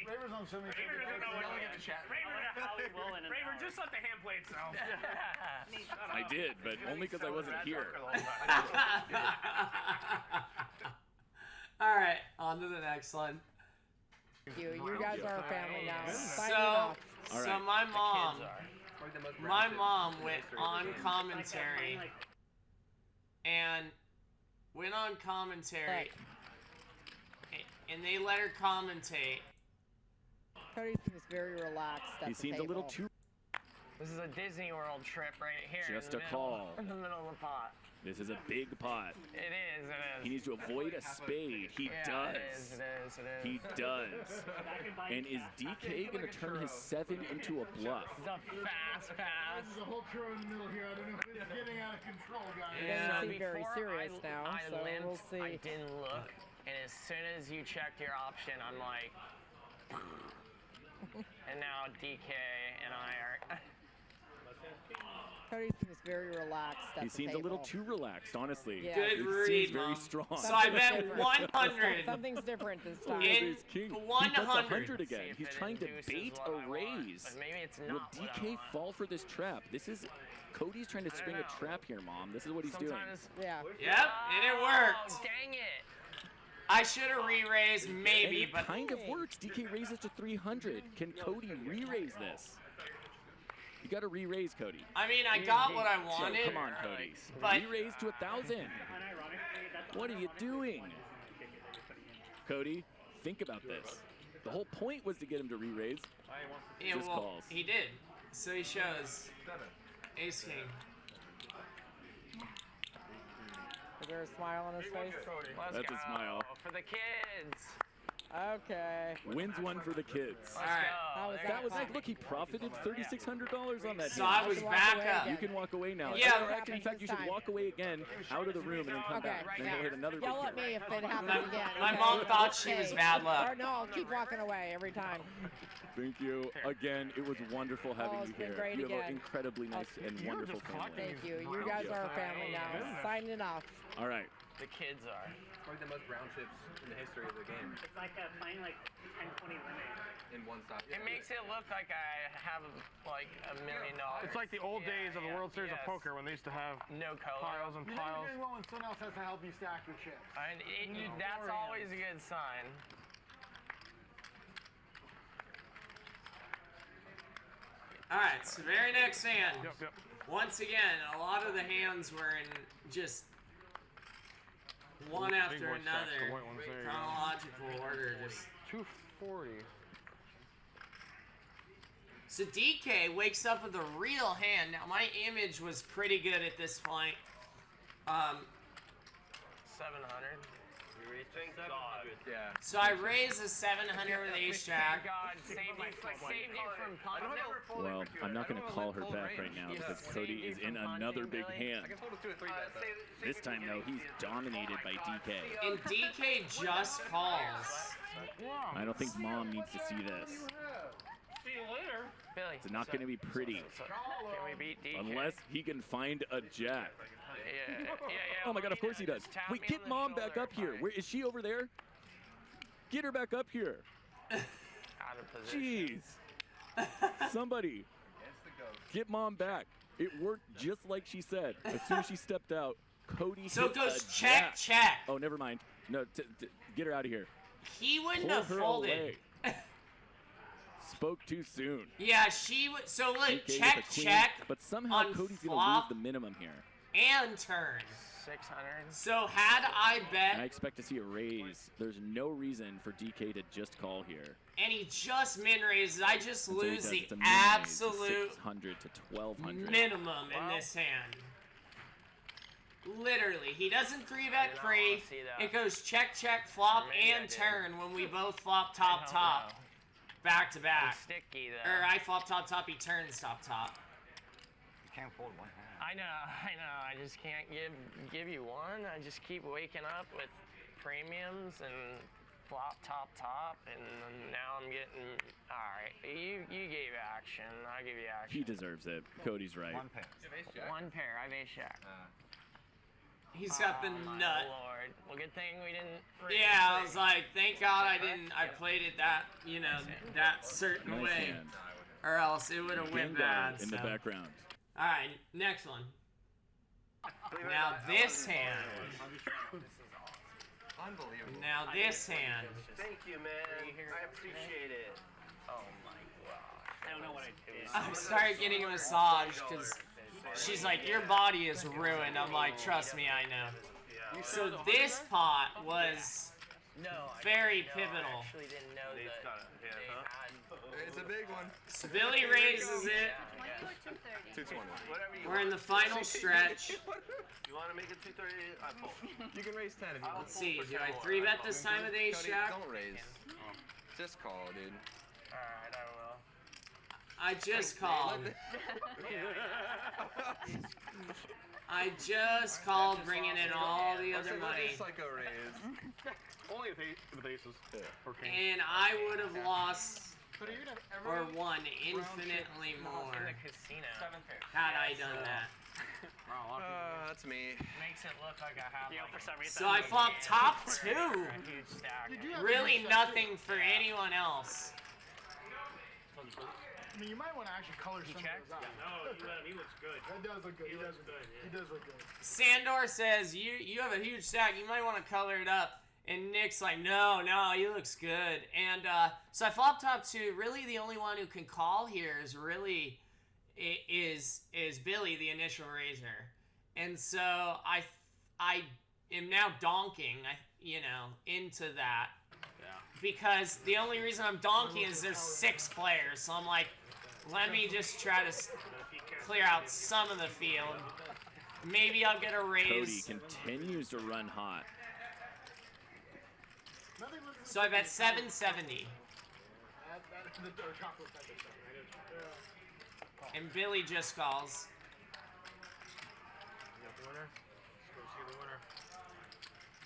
Raver's on so many. Raver doesn't know what he's doing. Raver, just let the hand play itself. I did, but only because I wasn't here. All right, on to the next one. You guys are a family now. Sign So, off. so my mom went on commentary and went on commentary, and they let her commentate. Cody seems very relaxed at He the seems a little table. too. This is a Disney World trip right here. Just in a the call. Middle, in the middle of the pot. This is a big pot. It is. He needs to avoid a spade. He Yeah, does. It is. He does. And is DK going to turn his 7 into a bluff? The fast pass. There's a whole crew in the middle here. I don't know if it's getting out of control, guys. It doesn't seem very serious now, so limped, we'll see. I didn't look, and as soon as you checked your option, I'm like, and now DK and I are. Cody seems very relaxed at He the seems table. a little too relaxed, honestly. Yeah. Good He read, seems very Mom. strong. So I bet 100. Something's different this time. In Ace king. He 100. bets 100 again. See if He's it trying to induces bait what I a want, raise. but maybe it's Will not what I DK want. fall for this trap? This is Cody's trying to spring a trap here, Mom. This is what he's Sometimes, Yeah. Yep, and it worked. Oh, dang it. I should have re-raised doing. maybe, And it but kind of works. DK raises to 300. Can Cody re-raise this? You got to re-raise, Cody. I mean, I got what I So, wanted. come on, Cody. But- Re-raise to 1,000. What are you doing? Cody, think about this. The whole point was to get him to re-raise. Yeah, Just well, calls. he did. So he shows Ace King. Is there a smile on his face? Let's That's a go smile. for the kids. Okay. Wins one for the kids. All right. How was That was fun? like, look, he profited $3,600 on that. So hand. I was back up. You can walk away now. Yeah. Actually, in fact, you should walk away again out of the room and then come Okay. back. Then go hit another Yell big at me pair. if it happens again. My okay? mom thought she was bad luck. Or no, I'll keep walking away every time. Thank you. Again, it was wonderful having it's you been here. great You have an again. incredibly nice and wonderful family. Thank you. You guys are a family now. Signing off. All right. The kids are. Probably the most round trips in the history of the game. It's like playing like 10-20 limit. In one stop. It makes it look like I have like $1 million. It's like the old days of the World Series of yes. Poker when they used to have No color. piles and You know piles. you're doing well when someone else has to help you stack your chips. And that's always a good sign. All right, so very next hand. Yep. Once again, a lot of the hands were in just one Big after boy stacks, the another, white ones there, yeah. chronological order. Just 240. so DK wakes up with a real hand. Now my image was pretty good at this point. 700. Thank God. Yeah. So I raised a 700 with ace jack. God, saved you from punting. Well, I'm not going to call her back right now because Cody is in another big hand. I can fold a 2 or 3 bet though. This time, though, he's dominated by DK. And DK just calls. I don't think Mom needs to see this. See you later. Billy. It's not going to be pretty Can we beat DK? unless he can find a jack. Yeah. Oh my God, of course he does. Tap Wait, me get on the Mom back shoulder, up here. fine. Where is she over there? Get her back up here. Out of position. Jeez. Somebody. Get Mom back. It worked just like she said. As soon as she stepped out, Cody So hit it goes a check, jack. check. Oh, never mind. No, get her out of here. He wouldn't Pull have her folded. away. Spoke too soon. Yeah, she would. So look, DK with check, a queen, check. But somehow on Cody's going to lose flop the minimum here. and turn. 600. So had I And I bet, expect to see a raise. There's no reason for DK to just call here. and he just min raises, I just That's what he lose does. the It's a min raise, absolute 600 to 1200. minimum in this hand. Literally, he doesn't 3-bet free. see that. It goes check, check, flop, Maybe I and did. turn when we both flop top, don't top, back to back. It's sticky though. Or I flop top, top, he turns top, top. You can't fold one hand. I know. I just can't give you one. I just keep waking up with premiums and flop top, and now I'm getting. All right, you gave action. I give you action. He deserves it. Cody's right. One pair. One pair. I have ace jack. He's got the Oh, my nut. Lord. Well, good thing we didn't. Yeah, I was like, thank God I didn't. I played it that, that certain Nice way, hand. or else it would have went Bingo bad. in the so. background. All right, next one. Now this hand. Unbelievable. Now this hand. Thank you, man. I appreciate it. Oh my gosh. I don't know what I did. I started getting a massage because she's like, your body is ruined. I'm like, trust me, I know. So this pot was very pivotal. I actually didn't know that they had. It's a big one. So Billy raises it. 220. We're in the final stretch. You want to make it 230? I fold. You can raise 10 if you want. Let's see, do I 3-bet this time with ace Cody, jack? don't raise. Just call, dude. Alright, I will. I just called. I just called, bringing in all the other money. Psycho raise. Only with aces. Or kings. And I would have lost or won infinitely more In the casino. had I done that. That's me. Makes it look like I have like, for some reason. So I flopped top 2. a huge stack. Really nothing for anyone else. I mean, you might want to actually color some of those out. No, he looks good. That does look good. He does look good. Sandor says, you have a huge stack. You might want to color it up. And Nick's like, no, he looks good. And so I flop top 2. Really, the only one who can call here is Billy, the initial raiser. And so I am now donking, into that. Because the only reason I'm donking is there's 6 players. So I'm like, let me just try to clear out some of the field. Maybe I'll get a raise. Cody continues to run hot. So I bet 770. And Billy just calls.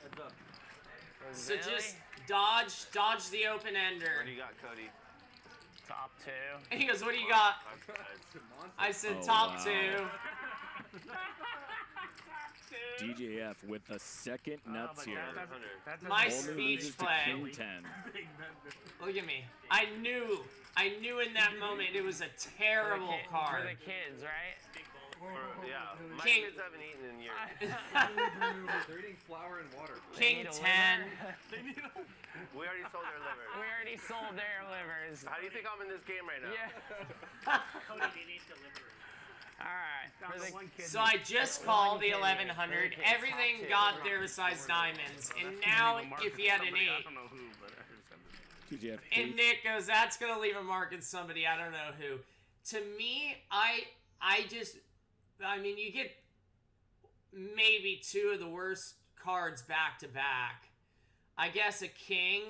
Heads up. So just dodge the open ender. What do you got, Cody? Top 2. And he goes, what do you got? I said top 2. DJF with the second nuts here. My Only speech loses to play. King 10. Look at me. I knew in that moment it was a terrible card. For the kids, right? Yeah, my King- kids haven't eaten in years. They're eating flour and water. King 10. We already sold their liver. We already sold their livers. How do you think I'm in this game right now? Yeah. Cody, they need delivery. Alright. So I just called the 1100. Everything got there besides diamonds. And now, if he had an 8. I don't know who, but I heard something. DJF And Nick goes, that's going to leave a mark in somebody. I don't know who. To me, I mean, you get maybe 2 of the worst cards back to back. I guess a king,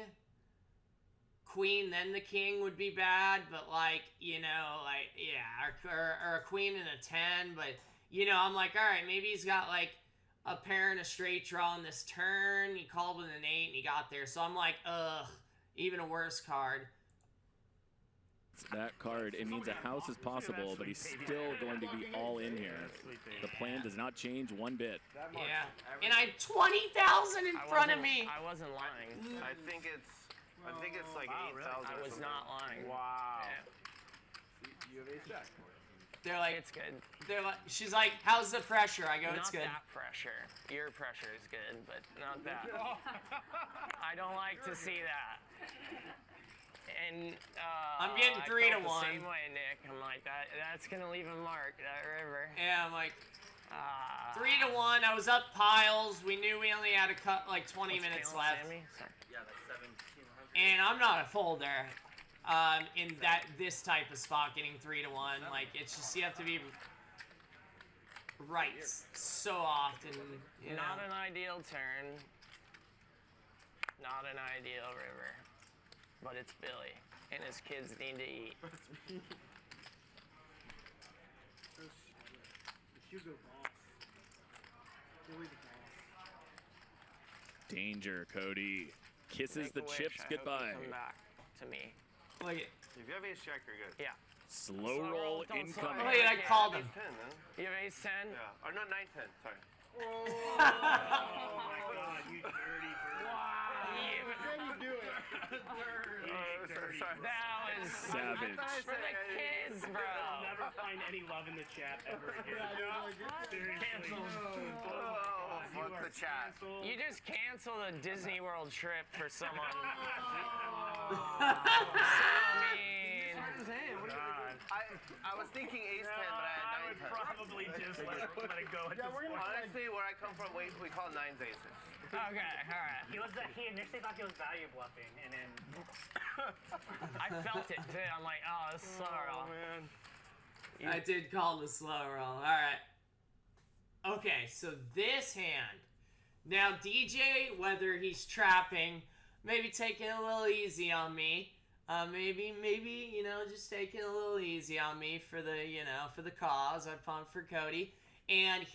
queen, then the king would be bad, but like, you know, like, yeah, or a queen and a 10, but, you know, I'm like, all right, maybe he's got like a pair and a straight draw on this turn. He called with an 8 and he got there. So I'm like, ugh, even a worse card. That card, it means a house is possible, but he's still going to be all in here. The plan does not change one bit. Yeah. And I have 20,000 in front of me. I wasn't lying. I think it's like 8,000. I was not lying. Wow. Yeah. You have ace jack. They're like, It's good. they're like, she's like, how's the pressure? I go, it's Not good. that pressure. Your pressure is good, but not that. I don't like to see that. And I'm getting I 3 to felt 1. the same way, Nick. I'm like, that's gonna leave a mark, that river. Yeah, I'm like, 3 to 1. I was up piles. We knew we only had a cut like 20 minutes left. Sammy? Sorry. Yeah, that's 1700. And I'm not a folder in this type of spot, getting 3 to 1. Like, it's just, you have to be right so often, you know. Not an ideal turn. Not an ideal river. But it's Billy, and his kids need to eat. Hugo boss. Billy the boss. Danger, Cody. Kisses Make the a wish. chips I hope goodbye. you come back to me. Look at, If you have ace jack, you're good. Yeah. Slow roll don't slow incoming. roll. look at, I called him. Ace 10, huh? You have ace 10? Yeah. Or not 9, 10. Sorry. Oh my god, you dirty bird. Wow. You do it. Sorry. That was Savage. for the kids, bro. I'll never find any love in the chat ever again. Seriously. Oh, fuck the chat. You just canceled a Disney World trip for someone. So mean. I was thinking ace 10, but I had 9, 10. I would probably just let it go at this point. Honestly, where I come from, we call 9s aces. Okay, alright. He initially thought he was value bluffing, and then I felt it too. I'm like, oh, this is so roll. Man. I did call the slow roll. All right. Okay, so this hand. Now, DJ, whether he's trapping, maybe taking it a little easy on me. Maybe, you know, just taking it a little easy on me for the, you know, for the cause. I pumped for Cody. And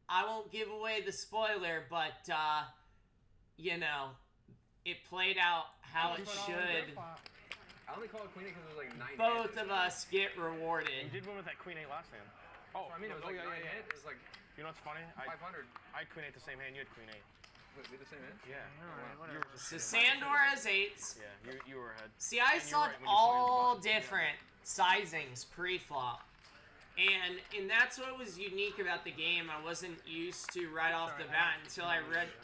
I won't give away the spoiler, but, you know, it played out how it should. I only called Queen 8 because it was like 9. Both of us get rewarded. You did win with that Queen 8 last hand. Oh, I mean, it was like 9 hit. It was like, you know what's funny? 500. I Queen 8 the same hand, you had Queen 8. Wait, we the same hand? Yeah. whatever. So Sandor has 8s. Yeah, you were ahead. See, I And you saw were right when you all pointed the button. different sizings pre-flop. And that's what was unique about the game. I wasn't used to right off the bat until I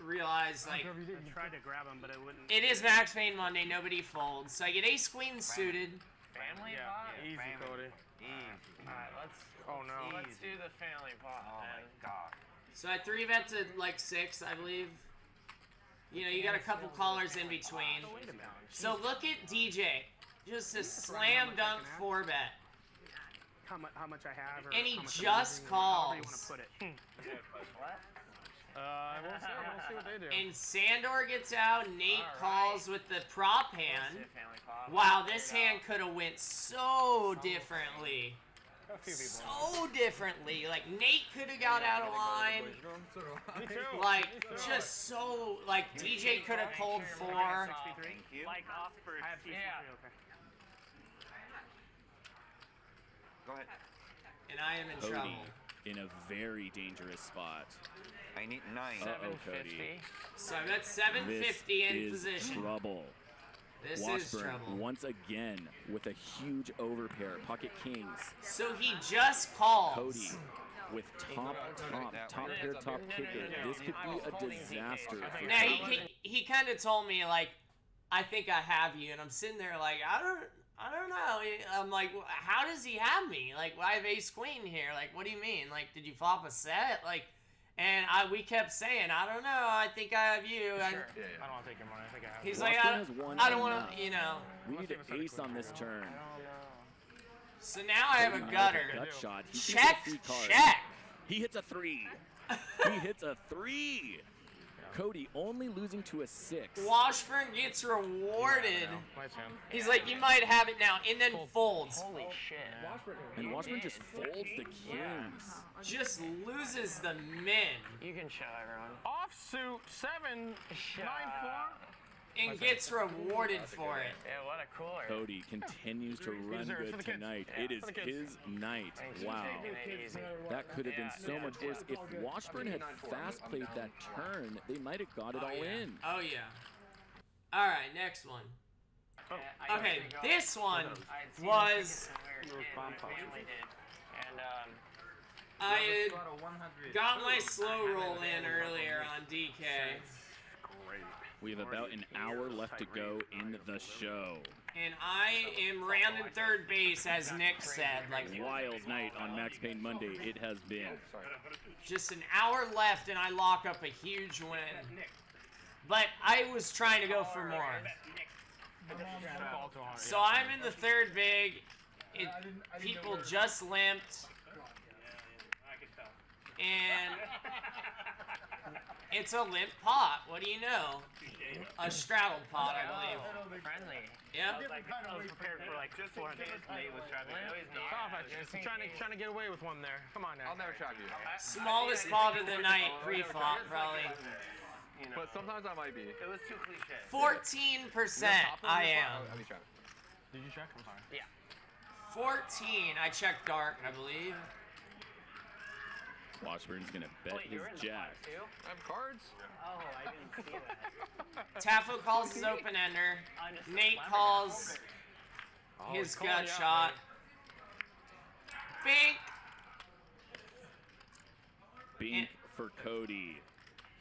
realized, like, I tried to grab him, but it wouldn't. it is Max Payne Monday, nobody folds. So I get ace queen suited. Family Yeah, pot? easy, Cody. Alright, let's let's do the family pot. Oh then. my god. So I 3-bet to like 6, I believe. You know, you got a couple callers in between. So look at DJ. Just a slam dunk 4-bet. How much I have, or And he how much I'm just using, or however you calls. want to put it. We'll see what they do. And Sandor gets out. Nate calls with the prop hand. Family pop. Wow, this hand could have went so differently. So differently. Like, Nate could have got out of line. Like, just so, like, DJ could have called 4. Like off for Yeah. Go ahead. And I am in Cody trouble. in a very dangerous spot. I need 9. Uh-oh, Cody. So I'm at 750 in This is position. trouble. This is Washburn trouble. once again with a huge overpair. Pocket kings. So he just calls. Cody with top pair, top kicker. This could be a disaster for Now, Cody. he kind of told me, like, I think I have you. And I'm sitting there like, I don't know. I'm like, how does he have me? Like, I have ace queen here. Like, what do you mean? Like, did you flop a set? Like, and we kept saying, I don't know. I think I have you. I don't want to take your money. I think I have He's it. like, Washburn has won I don't want enough. to, you know. We need an ace on this turn. So now I have a Cody gutter. with a gut shot. He Check, gets a free card. check. He hits a 3. He hits a 3. Cody only losing to a 6. Washburn gets rewarded. Nice hand. He's like, you might have it now, and then folds. Holy shit. And Washburn just folds the kings. Just loses the min. You can show everyone. Offsuit 7, 9-4. And gets rewarded for it. Yeah, what a cooler. Cody continues to run good tonight. It is his night. Wow. That could have been so much worse. If Washburn had fast played that turn, they might have got it all in. Oh, yeah. All right, next one. Okay, this one was... I had got my slow roll in earlier on DK. We have about an hour left to go in the show. And I am rounding third base, as Nick said. Like, Wild night on Max Payne Monday. It has been. just an hour left, and I lock up a huge win. But I was trying to go for more. So I'm in the third big. People just limped. And it's a limp pot. What do you know? A straddled pot, I believe. Friendly. Yep. I was prepared for like 4 days. Nate was traveling. No, he's not. Trying to get away with one there. Come on now. I'll never trap you. Smallest pot of the night, pre-flop, probably. But sometimes I might be. It was too cliche. 14% I am. Let me check. Did you check? I'm sorry. Yeah. 14. I checked dark, I believe. Washburn's gonna bet his jack. I have cards. Oh, I didn't see that. Taffo calls his open ender. Nate calls his gut shot. Bink. Bink for Cody.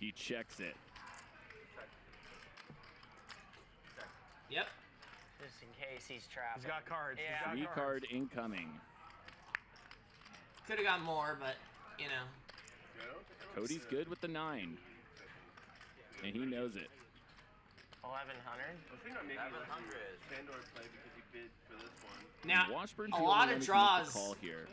He checks it. Yep. Just in case he's trapped. He's got cards. Yeah. Free card incoming. Could have got more, but, you know. Cody's good with the 9. And he knows it. 1100. I think I maybe 1100. Sandor played because he bid for this one. Now, Washburn's a the lot only of one who can make the draws call here.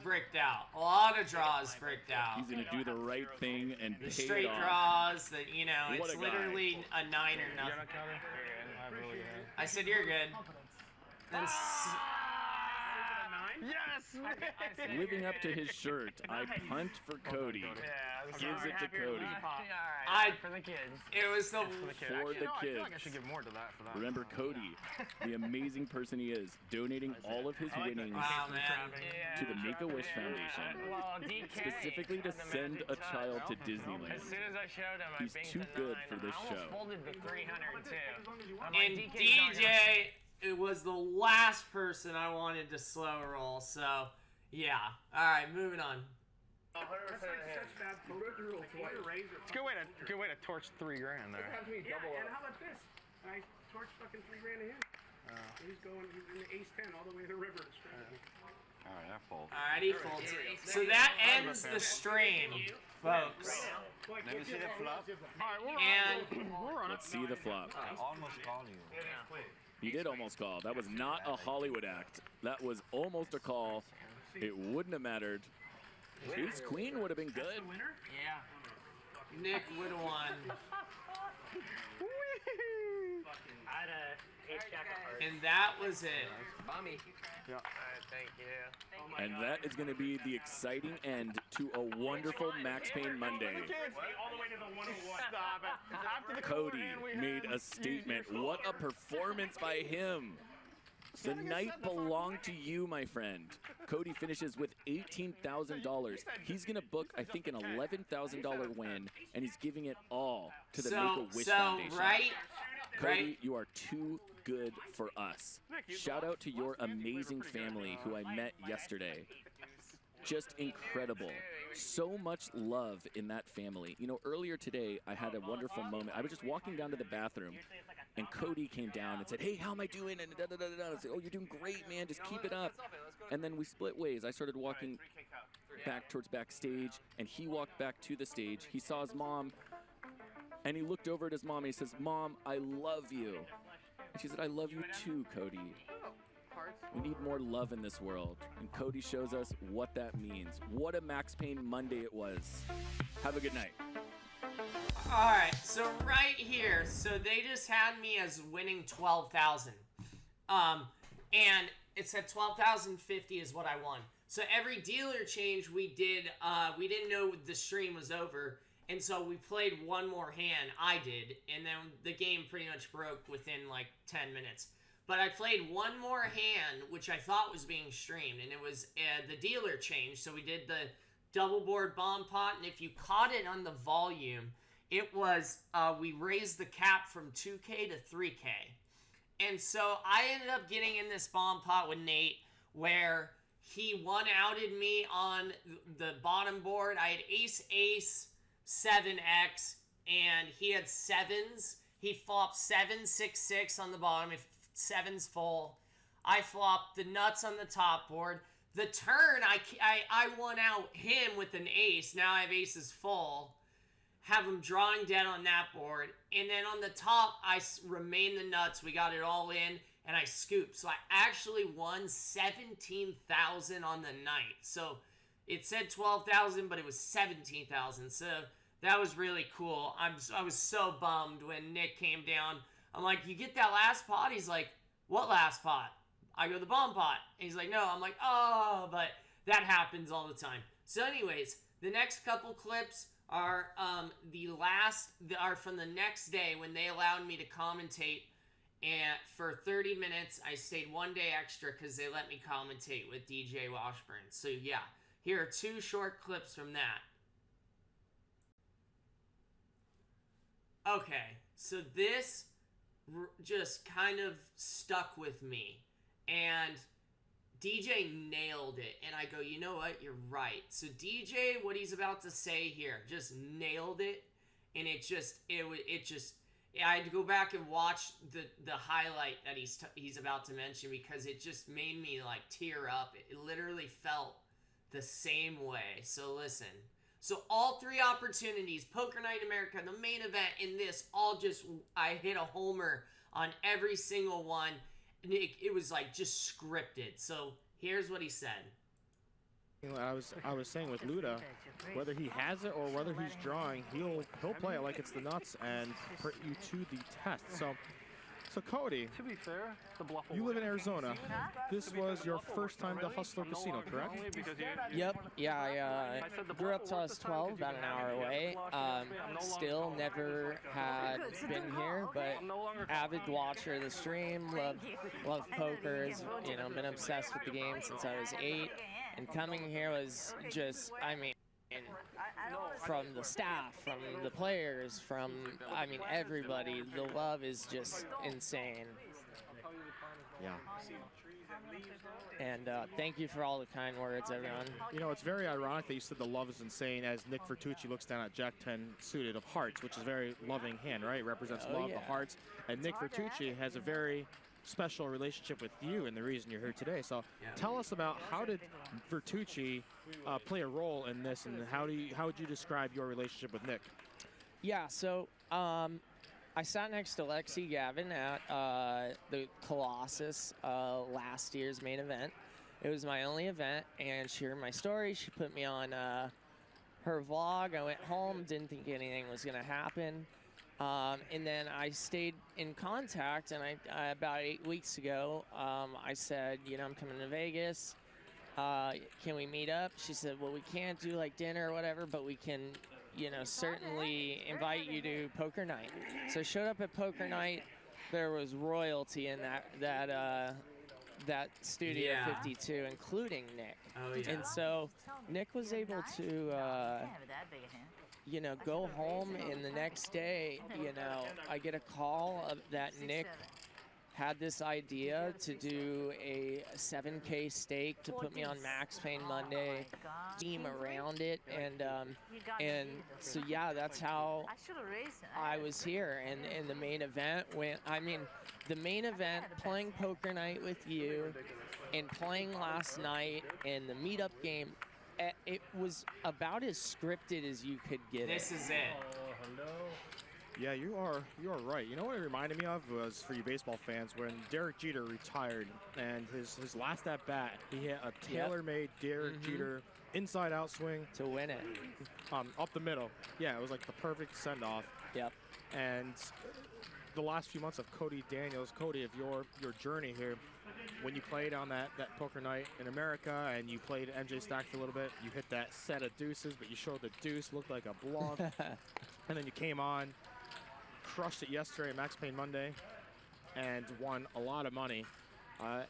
bricked out. A lot of draws bricked out. He's gonna do the right thing and The pay straight it off. draws, the, you know, What it's a guy. literally a 9 or nothing. I said, you're good. Then Yes! Living up to his shirt, I punt for Cody. Gives it to Cody. For the kids. It was the For the I feel kids. like I should give more to that for that. Remember Cody, the amazing person he is, donating all of his winnings Wow, man. to the Make-A-Wish Foundation, Well, DK. specifically to send a child to Disneyland. As soon as I showed him, He's I binged too the good 9, for this I almost show. folded the 300 too. I'm like, And DK's not gonna- DJ, it was the last person I wanted to slow roll, so yeah. Alright, moving on. It's a good way to torch $3 grand there. Yeah, and how about this? I torched fucking $3 grand to him. He's going in the ace 10 all the way to the river to straight. Alright, that folds. Alright, he folds. So that ends the stream, folks. Let me see the flop. And Let's see the flop. I almost called you. He did almost call. That was not a Hollywood act. That was almost a call. It wouldn't have mattered. Ace Queen would have been good. Yeah. Nick would have won. I had a ace-jack of hearts. And that was it. Mommy. Yeah. Thank you. And that is going to be the exciting end to a wonderful Max Payne Monday. All the way to the 101. Stop it. After the Cody hand we made had, a statement. What a performance by him. The night belonged to you, my friend. Cody finishes with $18,000. He's going to book, I think, an $11,000 win, and he's giving it all to the Make-A-Wish Foundation. Cody, you are too good for us. Shout out to your amazing family who I met yesterday. Just incredible. So much love in that family. You know, earlier today, I had a wonderful moment. I was just walking down to the bathroom, and Cody came down and said, "Hey, how am I doing?" And I said, "Oh, you're doing great, man. Just keep it up." And then we split ways. I started walking back towards backstage, and he walked back to the stage. He saw his mom, and he looked over at his mom, and he says, "Mom, I love you." And she said, "I love you too, Cody." We need more love in this world, and Cody shows us what that means. What a Max Payne Monday it was. Have a good night. All right, so right here, so they just had me as winning 12,000, and it said 12,050 is what I won. So every dealer change we did, we didn't know the stream was over, and so we played one more hand. I did, and then the game pretty much broke within like 10 minutes. But I played one more hand, which I thought was being streamed, and it was the dealer change. So we did the double board bomb pot, and if you caught it on the volume, it was, we raised the cap from 2K to 3K. And so I ended up getting in this bomb pot with Nate, where he one-outed me on the bottom board. I had ace, 7x, and he had sevens. He flopped 7, 6, 6 on the bottom. If seven's full. I flopped the nuts on the top board. The turn, I won out him with an ace. Now I have aces full. Have him drawing dead on that board. And then on the top, I remained the nuts. We got it all in, and I scooped. So I actually won 17,000 on the night. So it said 12,000, but it was 17,000. So that was really cool. I was so bummed when Nick came down. I'm like, "You get that last pot?" He's like, "What last pot?" I go, "The bomb pot." And he's like, "No." I'm like, "Oh," but that happens all the time. So anyways, the next couple clips are are from the next day when they allowed me to commentate, and for 30 minutes. I stayed one day extra because they let me commentate with DJ Washburn. So yeah, here are two short clips from that. Okay, so this just kind of stuck with me, and DJ nailed it, and I go, "You know what, you're right." So DJ, what he's about to say here, just nailed it, and I had to go back and watch the highlight that he's about to mention, because it just made me like tear up. It literally felt the same way. So listen. So all three opportunities, Poker Night in America, the main event, and this, I hit a homer on every single one. And it was like just scripted. So here's what he said. I was saying with Luda, whether he has it or whether he's drawing, he'll play it like it's the nuts and put you to the test. So Cody, to be fair, the bluff you live in Arizona. This was your first time to Hustler Casino, correct? Yep. Yeah, I grew up till I was 12, about an hour away. Still never had been here, but avid watcher of the stream. Love poker. Been obsessed with the game since I was 8. And coming here was just, from the staff, from the players, from, everybody, the love is just insane. Yeah. And thank you for all the kind words, everyone. You know, it's very ironic that you said the love is insane as Nick Vertucci looks down at Jack 10 suited of hearts, which is a very loving hand, right? It represents love, the hearts. And Nick Vertucci has a very special relationship with you and the reason you're here today. So tell us about, how did Vertucci play a role in this, and how would you describe your relationship with Nick? Yeah, so I sat next to Lexi Gavin at the Colossus last year's main event. It was my only event, and she heard my story. She put me on her vlog. I went home, didn't think anything was gonna happen. And then I stayed in contact, and I about 8 weeks ago, I said, you know, I'm coming to Vegas. Can we meet up? She said, well, we can't do like dinner or whatever, but we can, you know, certainly invite you to poker night. So I showed up at poker night. There was royalty in that Studio Yeah. 52, including Nick. Oh, yeah. And so Nick was able to, you know, go home, and the next day, you know, I get a call that Nick had this idea to do a 7K stake to put me on Max Payne Monday, team around it, and so yeah, that's how I was here. And the main event went. I mean, the main event, playing poker night with you, and playing last night, and the meetup game. It was about as scripted as you could get This it. is it. Yeah, you are right. You know what it reminded me of was, for you baseball fans, when Derek Jeter retired and his last at bat, he hit a tailor-made Derek Jeter inside-out swing to win it. Up the middle. Yeah, it was like the perfect send-off. Yep. And the last few months of Cody Daniels, Cody, of your journey here, when you played on that poker night in America and you played MJ Stack for a little bit, you hit that set of deuces, but you showed the deuce, looked like a bluff. And then you came on, crushed it yesterday at Max Payne Monday, and won a lot of money.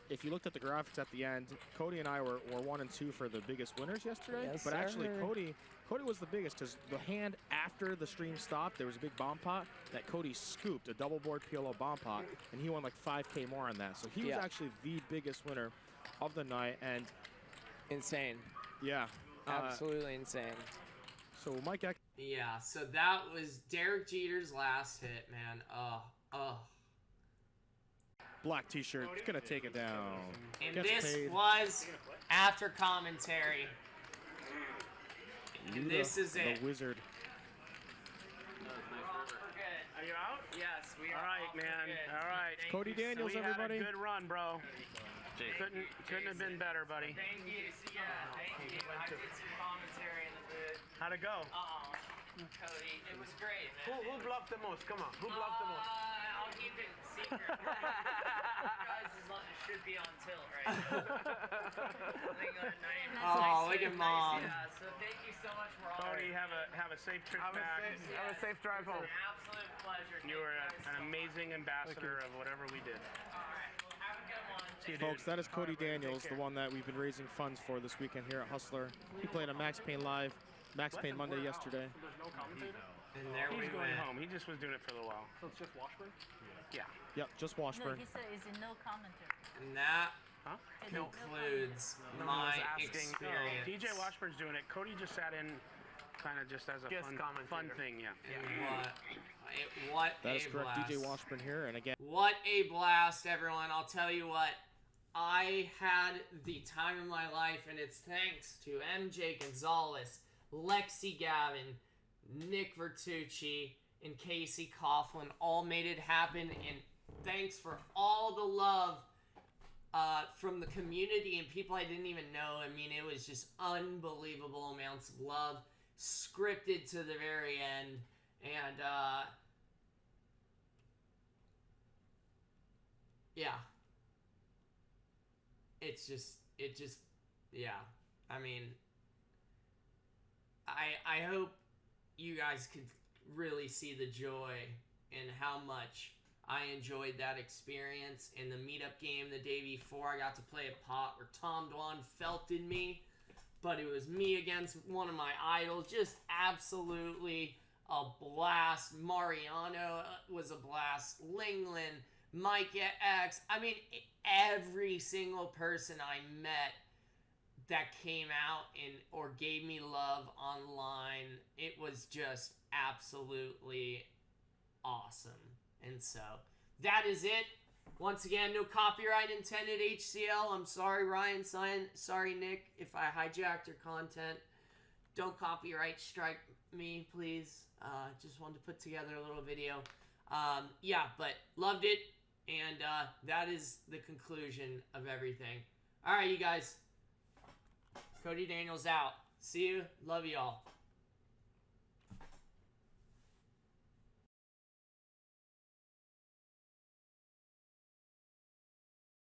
If you looked at the graphics at the end, Cody and I were 1 and 2 for the biggest winners yesterday. Yes, but actually, sir. Cody was the biggest, because the hand after the stream stopped, there was a big bomb pot that Cody scooped, a double board PLO bomb pot, and he won like 5K more on that. So he was actually the biggest winner of the night, and insane. Yeah, Absolutely insane. So Mike, yeah. So that was Derek Jeter's last hit, man. Black T-shirt, gonna take it down. And Gets this paid. was after commentary. And this is it. The wizard. Are you out? Yes, we are. All right, man. All right. Cody Daniels, we everybody. had a good run, bro. Couldn't have been better, buddy. Thank you. Yeah, thank you. I did some commentary in the booth. How'd it go? Cody, it was great, man. Who bluffed the most? Come on. Who bluffed the most? I'll keep it secret. You guys should be on tilt right now. I think Oh, look at Mom. Yeah, so thank you so much for all. Cody, have a safe trip back. Have a safe drive home. It's an absolute pleasure. You were an amazing ambassador of whatever we did. Have a good one. See you, Folks, dude. that is Cody All right, buddy, Daniels, take the care. one that we've been raising funds for this weekend here at Hustler. He played on Max Payne Live, Max Payne Monday yesterday. There's no commentator? And there He's we going went. home. He just was doing it for a little while. So it's just Washburn? Yeah. Yep, just Washburn. he said it's no commentary. And that Huh? concludes No one my was asking. experience. DJ Washburn's doing it. Cody just sat in kind of just as a Guest fun commentator. thing, yeah. And what That is a correct, blast. DJ Washburn here, and again, What a blast, everyone. I'll tell you what, I had the time of my life, and it's thanks to MJ Gonzalez, Lexi Gavin, Nick Vertucci, and Casey Coughlin all made it happen, and thanks for all the love from the community and people I didn't even know. I mean, it was just unbelievable amounts of love, scripted to the very end, and yeah. It just, yeah. I mean, I hope you guys could really see the joy and how much I enjoyed that experience. In the meetup game the day before, I got to play a pot where Tom Dwan felted me, but it was me against one of my idols. Just absolutely a blast. Mariano was a blast. Lingland, Mike X. I mean, every single person I met that came out and or gave me love online, it was just absolutely awesome. And so that is it. Once again, no copyright intended, HCL. I'm sorry, Ryan. Sorry, Nick, if I hijacked your content. Don't copyright strike me, please. Just wanted to put together a little video. Yeah, but loved it. And that is the conclusion of everything. All right, you guys. Cody Daniels out. See you. Love you all.